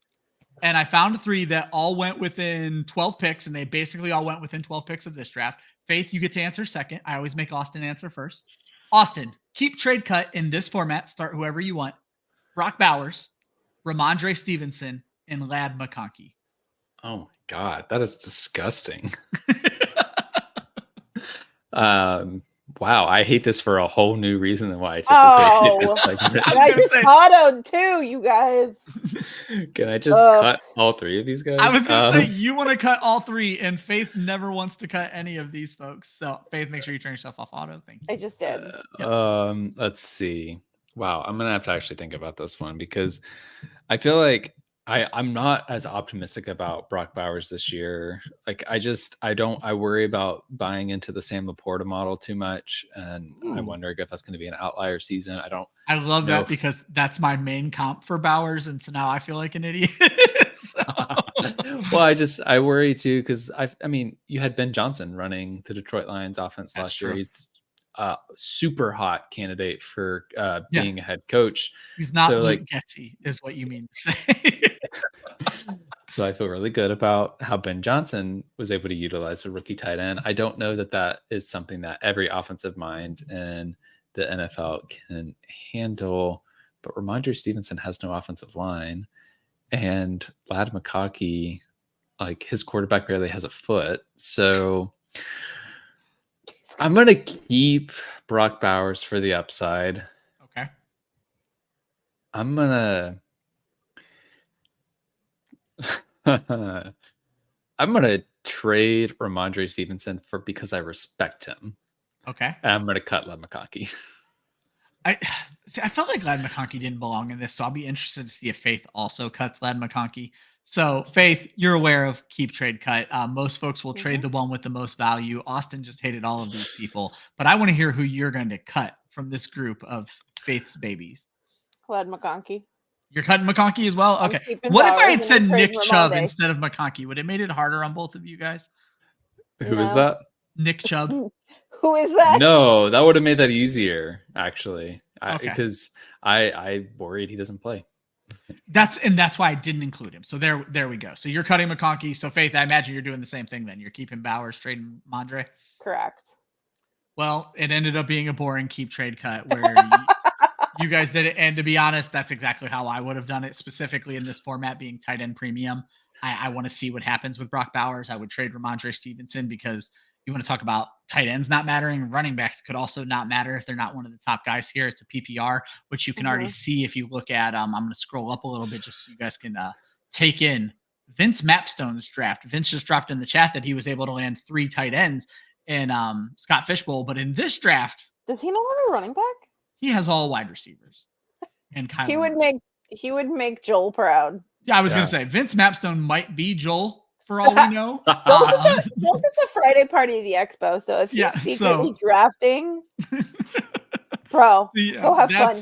And I found 3 that all went within 12 picks, and they basically all went within 12 picks of this draft. Faith, you get to answer second. I always make Austin answer first. Austin, keep trade cut in this format. Start whoever you want. Brock Bowers, Ramondre Stevenson, and Ladd McConkey.
Oh my God, that is disgusting. Wow, I hate this for a whole new reason than why I typically
I just autoed too, you guys.
Can I just cut all 3 of these guys?
I was going to say, you want to cut all 3, and Faith never wants to cut any of these folks. So, Faith, make sure you turn yourself off auto. Thank you.
I just did.
Let's see. Wow, I'm going to have to actually think about this one because I feel like I'm not as optimistic about Brock Bowers this year. Like I worry about buying into the Sam Laporta model too much. And I wonder if that's going to be an outlier season.
I love that because that's my main comp for Bowers. And so now I feel like an idiot.
Well, I worry too. Cause I mean, you had Ben Johnson running the Detroit Lions offense last year. He's a super hot candidate for being a head coach.
He's not Luke Getsy is what you mean to say.
So I feel really good about how Ben Johnson was able to utilize a rookie tight end. I don't know that is something that every offensive mind in the NFL can handle, but Ramondre Stevenson has no offensive line, and Ladd McConkey, like his quarterback barely has a foot. So I'm going to keep Brock Bowers for the upside.
Okay.
I'm going to trade Ramondre Stevenson because I respect him.
Okay.
And I'm going to cut Ladd McConkey.
I felt like Ladd McConkey didn't belong in this, so I'll be interested to see if Faith also cuts Ladd McConkey. So, Faith, you're aware of keep trade cut. Most folks will trade the one with the most value. Austin just hated all of these people, but I want to hear who you're going to cut from this group of Faith's babies.
Ladd McConkey.
You're cutting McConkey as well? Okay. What if I had said Nick Chubb instead of McConkey? Would it made it harder on both of you guys?
Who is that?
Nick Chubb.
Who is that?
No, that would have made that easier, actually. Because I worried he doesn't play.
That's why I didn't include him. So there we go. So you're cutting McConkey. So Faith, I imagine you're doing the same thing then. You're keeping Bowers, trading Mondre.
Correct.
Well, it ended up being a boring keep trade cut where you guys did it. And to be honest, that's exactly how I would have done it, specifically in this format being tight end premium. I want to see what happens with Brock Bowers. I would trade Ramondre Stevenson because you want to talk about tight ends not mattering. Running backs could also not matter if they're not one of the top guys here. It's a PPR, which you can already see if you look at. I'm going to scroll up a little bit just so you guys can take in Vince Mapstone's draft. Vince just dropped in the chat that he was able to land 3 tight ends in Scott Fishbowl. But in this draft,
does he not have a running back?
He has all wide receivers. And Kyler
he would make Joel proud.
Yeah, I was going to say Vince Mapstone might be Joel. For all we know,
Joel's at the Friday party of the expo. So if he's secretly drafting, go have fun.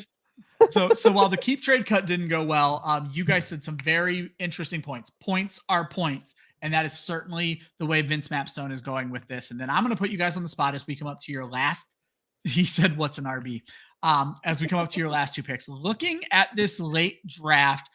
So while the keep trade cut didn't go well, you guys said some very interesting points. Points are points, and that is certainly the way Vince Mapstone is going with this. And then I'm going to put you guys on the spot as we come up to your last. He said, "What's an RB?" As we come up to your last 2 picks, looking at this late draft.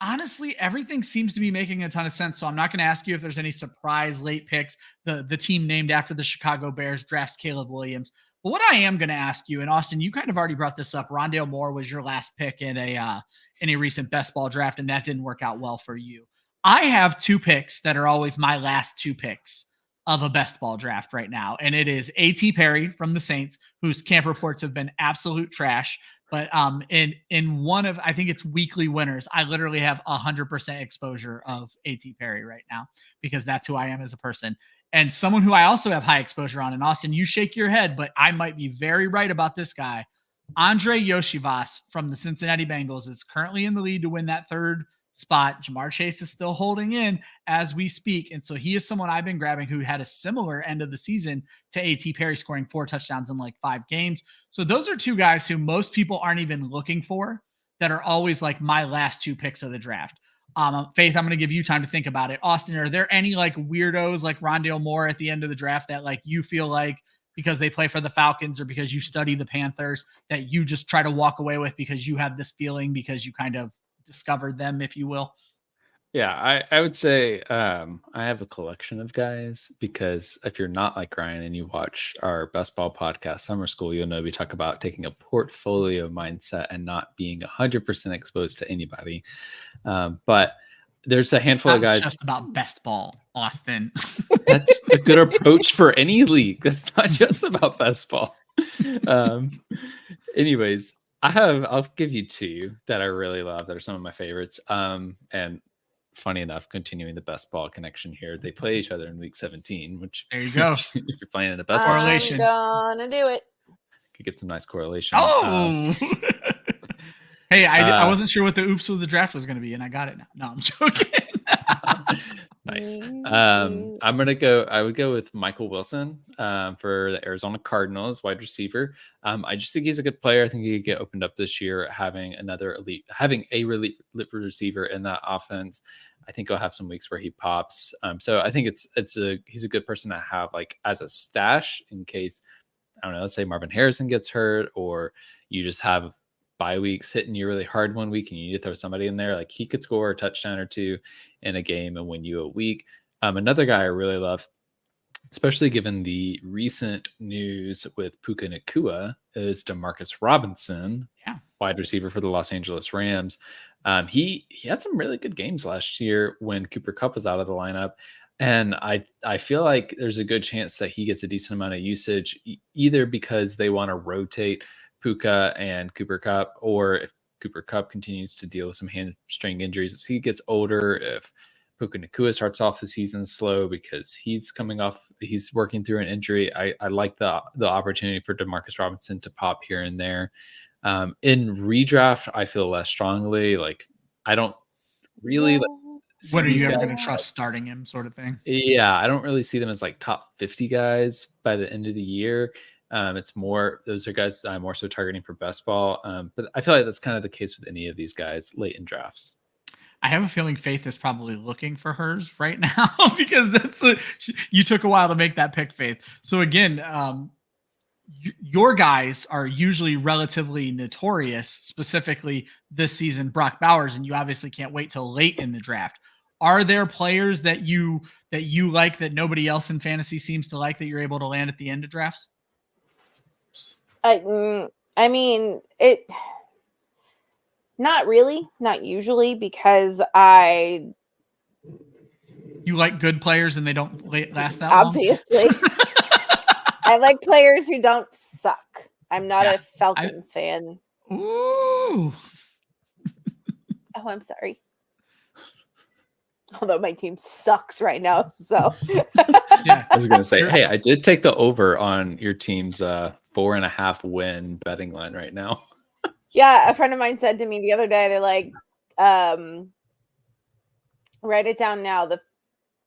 Honestly, everything seems to be making a ton of sense. So I'm not going to ask you if there's any surprise late picks. The team named after the Chicago Bears drafts Caleb Williams. But what I am going to ask you, and Austin, you kind of already brought this up. Rondale Moore was your last pick in a recent best ball draft, and that didn't work out well for you. I have 2 picks that are always my last 2 picks of a best ball draft right now. And it is A.T. Perry from the Saints, whose camp reports have been absolute trash. But in one of, I think it's weekly winners, I literally have 100% exposure of A.T. Perry right now because that's who I am as a person. And someone who I also have high exposure on, and Austin, you shake your head, but I might be very right about this guy. Andre Yoshivas from the Cincinnati Bengals is currently in the lead to win that 3rd spot. Jamar Chase is still holding in as we speak. And so he is someone I've been grabbing who had a similar end of the season to A.T. Perry, scoring 4 touchdowns in like 5 games. So those are 2 guys who most people aren't even looking for, that are always like my last 2 picks of the draft. Faith, I'm going to give you time to think about it. Austin, are there any like weirdos like Rondale Moore at the end of the draft that like you feel like, because they play for the Falcons or because you study the Panthers, that you just try to walk away with because you have this feeling because you kind of discovered them, if you will?
Yeah, I would say I have a collection of guys, because if you're not like Ryan and you watch our Best Ball podcast, Summer School, you'll know we talk about taking a portfolio mindset and not being 100% exposed to anybody. But there's a handful of guys.
Just about best ball, Austin.
That's a good approach for any league. That's not just about best ball. Anyways, I'll give you 2 that I really love that are some of my favorites. And funny enough, continuing the best ball connection here, they play each other in week 17, which
there you go.
If you're playing in the best
correlation,
I'm gonna do it.
Could get some nice correlation.
Oh, hey, I wasn't sure what the oops of the draft was going to be, and I got it now. No, I'm joking.
Nice. I would go with Michael Wilson for the Arizona Cardinals, wide receiver. I just think he's a good player. I think he could get opened up this year, having a elite receiver in that offense. I think he'll have some weeks where he pops. So I think he's a good person to have like as a stash in case, I don't know, let's say Marvin Harrison gets hurt, or you just have bye weeks hitting you really hard one week and you need to throw somebody in there. Like, he could score a touchdown or 2 in a game and win you a week. Another guy I really love, especially given the recent news with Puka Nacua, is Demarcus Robinson, wide receiver for the Los Angeles Rams. He had some really good games last year when Cooper Kupp was out of the lineup. And I feel like there's a good chance that he gets a decent amount of usage, either because they want to rotate Puka and Cooper Kupp, or if Cooper Kupp continues to deal with some hamstring injuries as he gets older, if Puka Nacua starts off the season slow because he's working through an injury. I like the opportunity for Demarcus Robinson to pop here and there. In redraft, I feel less strongly. Like, I don't really
what are you ever going to trust starting him, sort of thing?
Yeah, I don't really see them as like top 50 guys by the end of the year. It's more, those are guys I'm more so targeting for best ball. But I feel like that's kind of the case with any of these guys late in drafts.
I have a feeling Faith is probably looking for hers right now because you took a while to make that pick, Faith. So again, your guys are usually relatively notorious, specifically this season, Brock Bowers, and you obviously can't wait till late in the draft. Are there players that you like that nobody else in fantasy seems to like that you're able to land at the end of drafts?
I mean, not really, not usually, because you
like good players and they don't last that long.
Obviously. I like players who don't suck. I'm not a Falcons fan.
Ooh.
Oh, I'm sorry. Although my team sucks right now, so.
Yeah, I was gonna say, hey, I did take the over on your team's 4.5 win betting line right now.
Yeah, a friend of mine said to me the other day, they're like, write it down now. The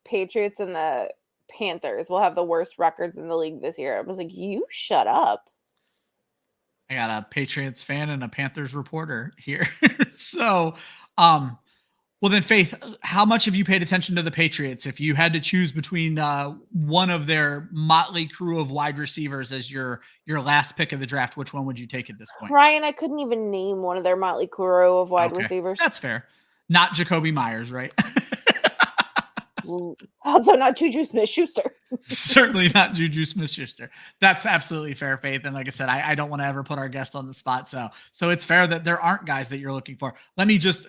Patriots and the Panthers will have the worst records in the league this year. I was like, you shut up.
I got a Patriots fan and a Panthers reporter here. So, well then, Faith, how much have you paid attention to the Patriots? If you had to choose between one of their motley crew of wide receivers as your last pick of the draft, which one would you take at this point?
Ryan, I couldn't even name one of their motley crew of wide receivers.
That's fair. Not Jacoby Myers, right?
Also not Juju Smith-Schuster.
Certainly not Juju Smith-Schuster. That's absolutely fair, Faith. And like I said, I don't want to ever put our guest on the spot. So it's fair that there aren't guys that you're looking for. Let me just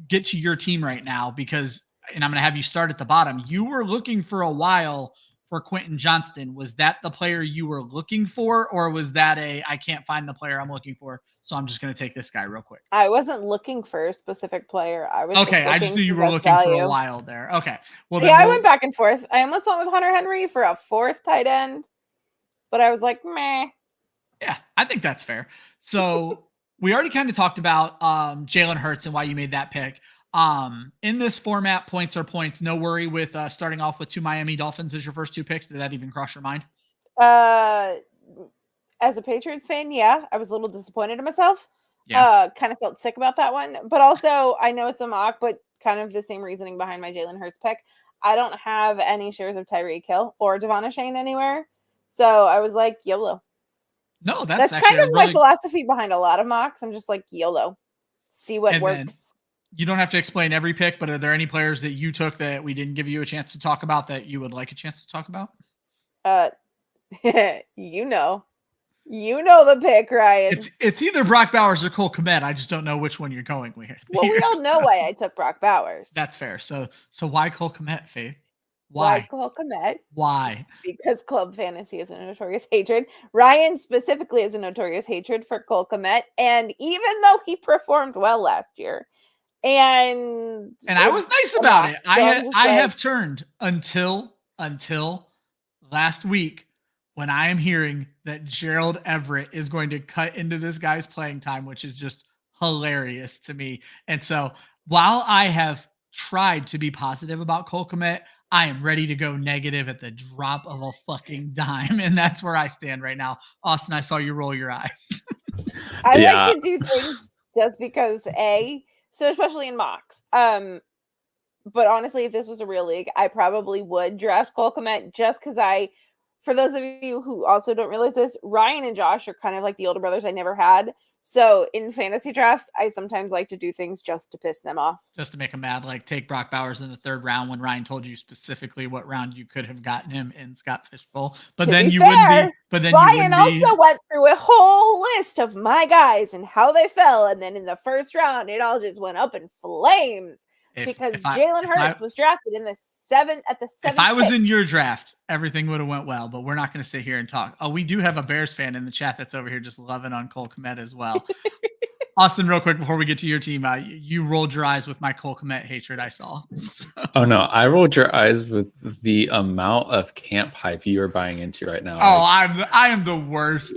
get to your team right now and I'm going to have you start at the bottom. You were looking for a while for Quentin Johnston. Was that the player you were looking for, or was that I can't find the player I'm looking for, so I'm just going to take this guy real quick?
I wasn't looking for a specific player.
I just knew you were looking for a while there. Okay. Well,
I went back and forth. I almost went with Hunter Henry for a 4th tight end, but I was like, meh.
Yeah, I think that's fair. So we already kind of talked about Jalen Hurts and why you made that pick. In this format, points are points. No worry with starting off with 2 Miami Dolphins as your first 2 picks. Did that even cross your mind?
As a Patriots fan, yeah, I was a little disappointed in myself.
Yeah.
Kind of felt sick about that one. But also, I know it's a mock, but kind of the same reasoning behind my Jalen Hurts pick. I don't have any shares of Tyreek Hill or Devon Achane anywhere. So I was like, YOLO.
No,
that's kind of my philosophy behind a lot of mocks. I'm just like, YOLO. See what works.
You don't have to explain every pick, but are there any players that you took that we didn't give you a chance to talk about that you would like a chance to talk about?
You know the pick, Ryan.
It's either Brock Bowers or Cole Kmet. I just don't know which one you're going with.
Well, we all know why I took Brock Bowers.
That's fair. So why Cole Kmet, Faith?
Why Cole Kmet?
Why? Because
Club Fantasy is a notorious hatred. Ryan specifically is a notorious hatred for Cole Kmet, and even though he performed well last year, and
I was nice about it. I have turned until last week when I am hearing that Gerald Everett is going to cut into this guy's playing time, which is just hilarious to me. And so while I have tried to be positive about Cole Kmet, I am ready to go negative at the drop of a fucking dime. And that's where I stand right now. Austin, I saw you roll your eyes.
I like to do things just because so especially in mocks. But honestly, if this was a real league, I probably would draft Cole Kmet just because for those of you who also don't realize this, Ryan and Josh are kind of like the older brothers I never had. So in fantasy drafts, I sometimes like to do things just to piss them off.
Just to make them mad, like take Brock Bowers in the 3rd round when Ryan told you specifically what round you could have gotten him in Scott Fishbowl. But then you wouldn't be. But then
Ryan also went through a whole list of my guys and how they fell. And then in the 1st round, it all just went up in flames because Jalen Hurts was drafted in the 7th at the 7th.
If I was in your draft, everything would have went well, but we're not going to sit here and talk. Oh, we do have a Bears fan in the chat that's over here just loving on Cole Kmet as well. Austin, real quick before we get to your team, you rolled your eyes with my Cole Kmet hatred I saw. So.
Oh no, I rolled your eyes with the amount of camp hype you are buying into right now.
Oh, I am the worst.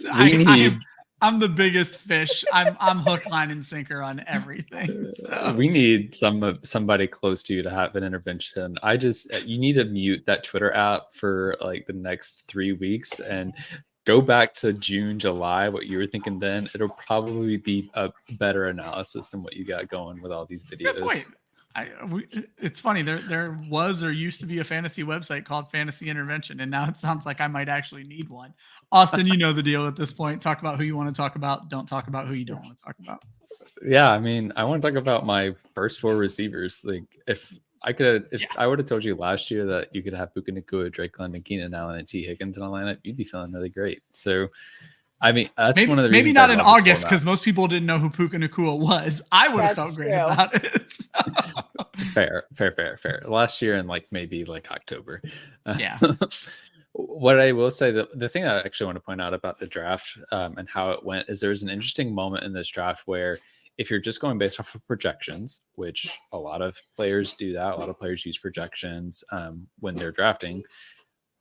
I'm the biggest fish. I'm hook, line, and sinker on everything. So.
We need somebody close to you to have an intervention. You need to mute that Twitter app for like the next 3 weeks and go back to June, July, what you were thinking then. It'll probably be a better analysis than what you got going with all these videos.
Good point. It's funny. There was or used to be a fantasy website called Fantasy Intervention, and now it sounds like I might actually need one. Austin, you know the deal at this point. Talk about who you want to talk about. Don't talk about who you don't want to talk about.
Yeah, I mean, I want to talk about my first 4 receivers. Like, if I would have told you last year that you could have Puka Nacua, Drake London, Keenan Allen, and T. Higgins in a lineup, you'd be feeling really great. So, I mean, that's one of the reasons.
Maybe not in August because most people didn't know who Puka Nacua was. I would have felt great about it. So.
Fair. Last year in maybe October.
Yeah.
What I will say, the thing I actually want to point out about the draft and how it went is there's an interesting moment in this draft where if you're just going based off of projections, which a lot of players do that, a lot of players use projections when they're drafting,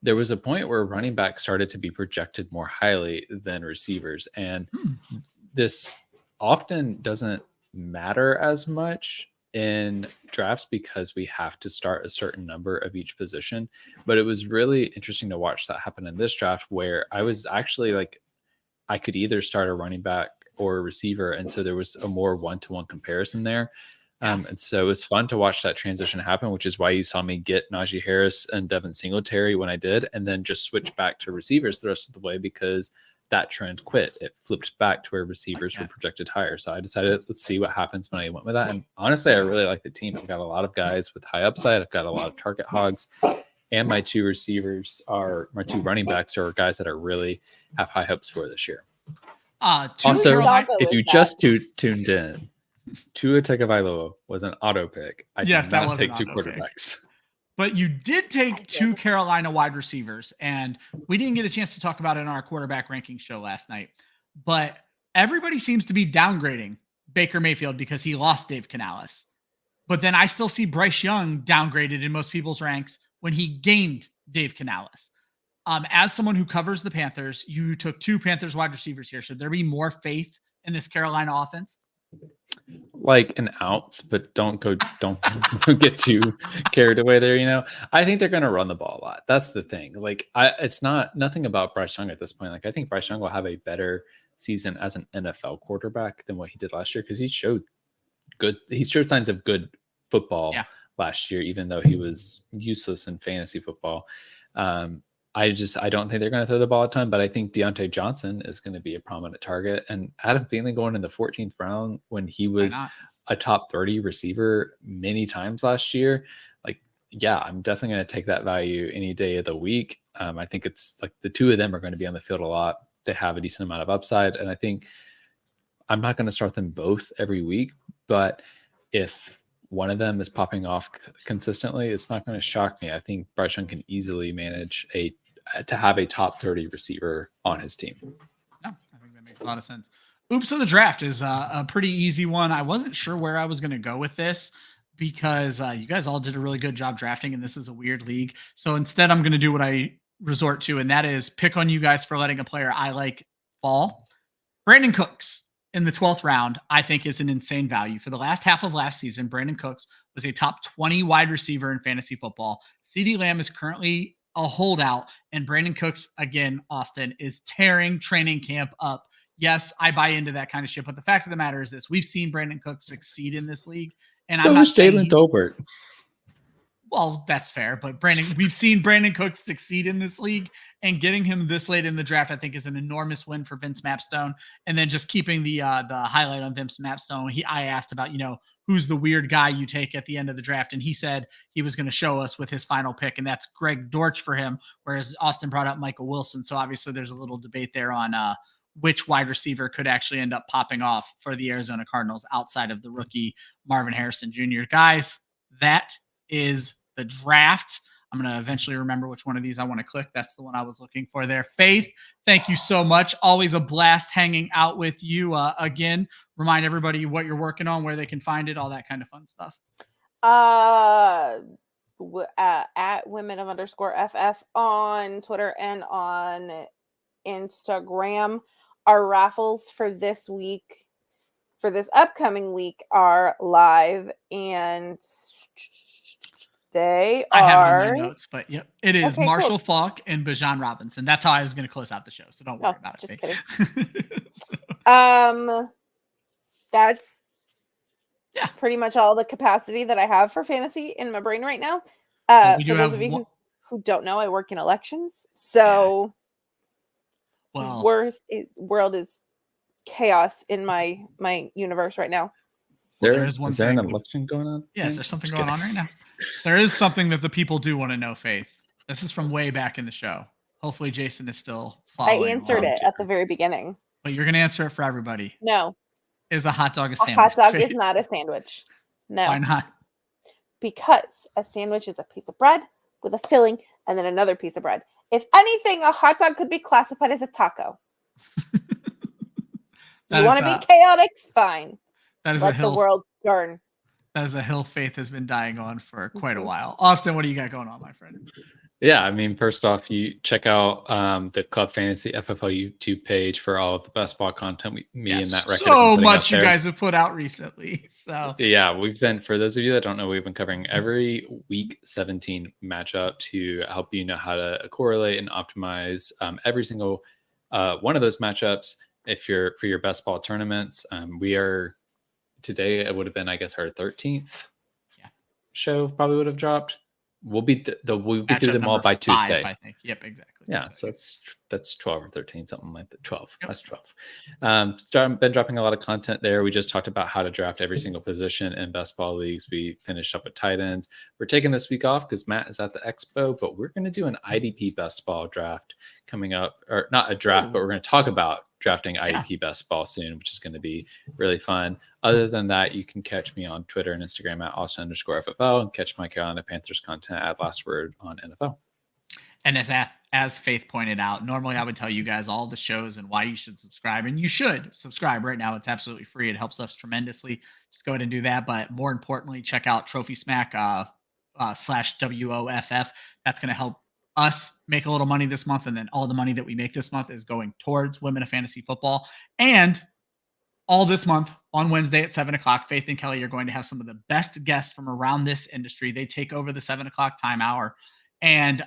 there was a point where running back started to be projected more highly than receivers. And this often doesn't matter as much in drafts because we have to start a certain number of each position. But it was really interesting to watch that happen in this draft where I was actually I could either start a running back or a receiver. And so there was a more one-to-one comparison there. And so it was fun to watch that transition happen, which is why you saw me get Najee Harris and Devin Singletary when I did, and then just switch back to receivers the rest of the way because that trend quit. It flipped back to where receivers were projected higher. So I decided, let's see what happens when I went with that. And honestly, I really like the team. I've got a lot of guys with high upside. I've got a lot of target hogs. And my 2 running backs are guys that I really have high hopes for this year. Also, if you just tuned in, Tua Tagovailoa was an auto pick. I did not take 2 quarterbacks.
But you did take 2 Carolina wide receivers, and we didn't get a chance to talk about it in our quarterback ranking show last night. But everybody seems to be downgrading Baker Mayfield because he lost Dave Canales. But then I still see Bryce Young downgraded in most people's ranks when he gained Dave Canales. As someone who covers the Panthers, you took 2 Panthers wide receivers here. Should there be more faith in this Carolina offense?
Like an ounce, but don't get too carried away there. I think they're going to run the ball a lot. That's the thing. Like, it's nothing about Bryce Young at this point. Like, I think Bryce Young will have a better season as an NFL quarterback than what he did last year, because he showed signs of good football last year, even though he was useless in fantasy football. I don't think they're going to throw the ball a ton, but I think Deontay Johnson is going to be a prominent target. And Adam Thielen going in the 14th round when he was a top 30 receiver many times last year. Like, yeah, I'm definitely going to take that value any day of the week. I think it's like the two of them are going to be on the field a lot. They have a decent amount of upside. And I think I'm not going to start them both every week, but if one of them is popping off consistently, it's not going to shock me. I think Bryce Young can easily manage to have a top 30 receiver on his team.
No, I think that makes a lot of sense. Oops of the draft is a pretty easy one. I wasn't sure where I was going to go with this because you guys all did a really good job drafting, and this is a weird league. So instead, I'm going to do what I resort to, and that is pick on you guys for letting a player I like fall. Brandon Cooks in the 12th round, I think, is an insane value. For the last half of last season, Brandon Cooks was a top 20 wide receiver in fantasy football. CeeDee Lamb is currently a holdout, and Brandon Cooks, again, Austin, is tearing training camp up. Yes, I buy into that kind of shit, but the fact of the matter is this: we've seen Brandon Cooks succeed in this league, and
so
I'm not
Jalen Tolbert.
Well, that's fair, but we've seen Brandon Cooks succeed in this league, and getting him this late in the draft, I think, is an enormous win for Vince Mapstone. And then just keeping the highlight on Vince Mapstone, I asked about, who's the weird guy you take at the end of the draft, and he said he was going to show us with his final pick, and that's Greg Dortch for him, whereas Austin brought up Michael Wilson. So obviously there's a little debate there on which wide receiver could actually end up popping off for the Arizona Cardinals outside of the rookie Marvin Harrison Jr. Guys, that is the draft. I'm going to eventually remember which one of these I want to click. That's the one I was looking for there. Faith, thank you so much. Always a blast hanging out with you. Again, remind everybody what you're working on, where they can find it, all that kind of fun stuff.
At women_FF on Twitter and on Instagram. Our raffles for this week, for this upcoming week, are live, and I
have it in my notes, but yep, it is okay, Marshall Faulk and Bijan Robinson. That's how I was going to close out the show, so don't worry about it.
Just kidding. That's pretty much all the capacity that I have for fantasy in my brain right now. For those of you who don't know, I work in elections, so world is chaos in my universe right now.
Is there an election going on?
Yes, there's something going on right now. There is something that the people do want to know, Faith. This is from way back in the show. Hopefully Jason is still following.
I answered it at the very beginning.
But you're going to answer it for everybody.
No.
Is a hot dog a sandwich?
A hot dog is not a sandwich. No.
Why not?
Because a sandwich is a piece of bread with a filling and then another piece of bread. If anything, a hot dog could be classified as a taco. You want to be chaotic? Fine.
That is
Let the world burn.
That is a hill Faith has been dying on for quite a while. Austin, what do you got going on, my friend?
Yeah, I mean, first off, you check out the Club Fantasy FFL YouTube page for all of the best ball content and that record.
So much you guys have put out recently. So
yeah, we've been, for those of you that don't know, we've been covering every week 17 matchup to help you know how to correlate and optimize every single one of those matchups. If you're for your best ball tournaments, we are today. It would have been, I guess, our 13th show. Probably would have dropped. We'll be through them all by Tuesday.
5, I think. Yep, exactly.
Yeah, so that's 12 or 13, something like that. 12. Yep. That's 12. Been dropping a lot of content there. We just talked about how to draft every single position in best ball leagues. We finished up with tight ends. We're taking this week off because Matt is at the expo, but we're going to do an IDP best ball draft coming up, or not a draft, but we're going to talk about drafting IDP best ball soon, which is going to be really fun. Other than that, you can catch me on Twitter and Instagram at Austin_FFL and catch my Carolina Panthers content at Last Word on NFL.
And as Faith pointed out, normally I would tell you guys all the shows and why you should subscribe, and you should subscribe right now. It's absolutely free. It helps us tremendously. Just go ahead and do that. But more importantly, check out TrophySmack /WOFF. That's going to help us make a little money this month, and then all the money that we make this month is going towards Women of Fantasy Football. And all this month on Wednesday at 7 o'clock, Faith and Kelly are going to have some of the best guests from around this industry. They take over the 7 o'clock time hour. And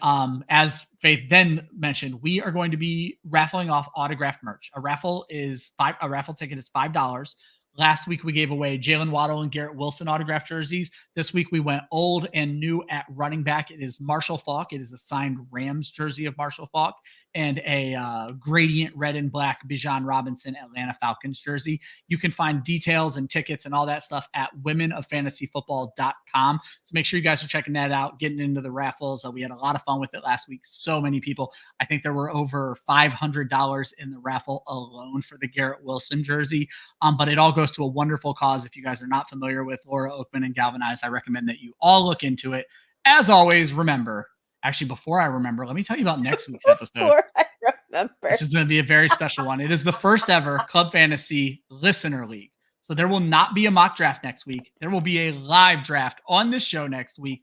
as Faith then mentioned, we are going to be raffling off autographed merch. A raffle ticket is $5. Last week, we gave away Jalen Waddle and Garrett Wilson autographed jerseys. This week, we went old and new at running back. It is Marshall Faulk. It is a signed Rams jersey of Marshall Faulk and a gradient red and black Bijan Robinson Atlanta Falcons jersey. You can find details and tickets and all that stuff at womenoffantasyfootball.com. So make sure you guys are checking that out, getting into the raffles. We had a lot of fun with it last week. So many people. I think there were over $500 in the raffle alone for the Garrett Wilson jersey. But it all goes to a wonderful cause. If you guys are not familiar with Laura Oakman and Galvanize, I recommend that you all look into it. As always, remember, actually, before I remember, let me tell you about next week's episode. Which is going to be a very special one. It is the first ever Club Fantasy Listener League. So there will not be a mock draft next week. There will be a live draft on this show next week.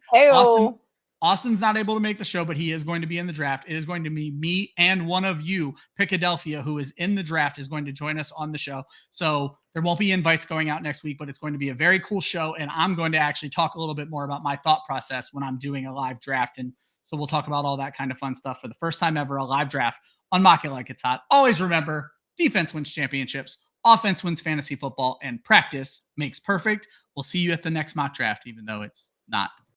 Austin's not able to make the show, but he is going to be in the draft. It is going to be me and one of you, Philadelphia, who is in the draft, is going to join us on the show. So there won't be invites going out next week, but it's going to be a very cool show. And I'm going to actually talk a little bit more about my thought process when I'm doing a live draft. And so we'll talk about all that kind of fun stuff for the first time ever, a live draft on Mock It Like It's Hot. Always remember, defense wins championships, offense wins fantasy football, and practice makes perfect. We'll see you at the next mock draft, even though it's not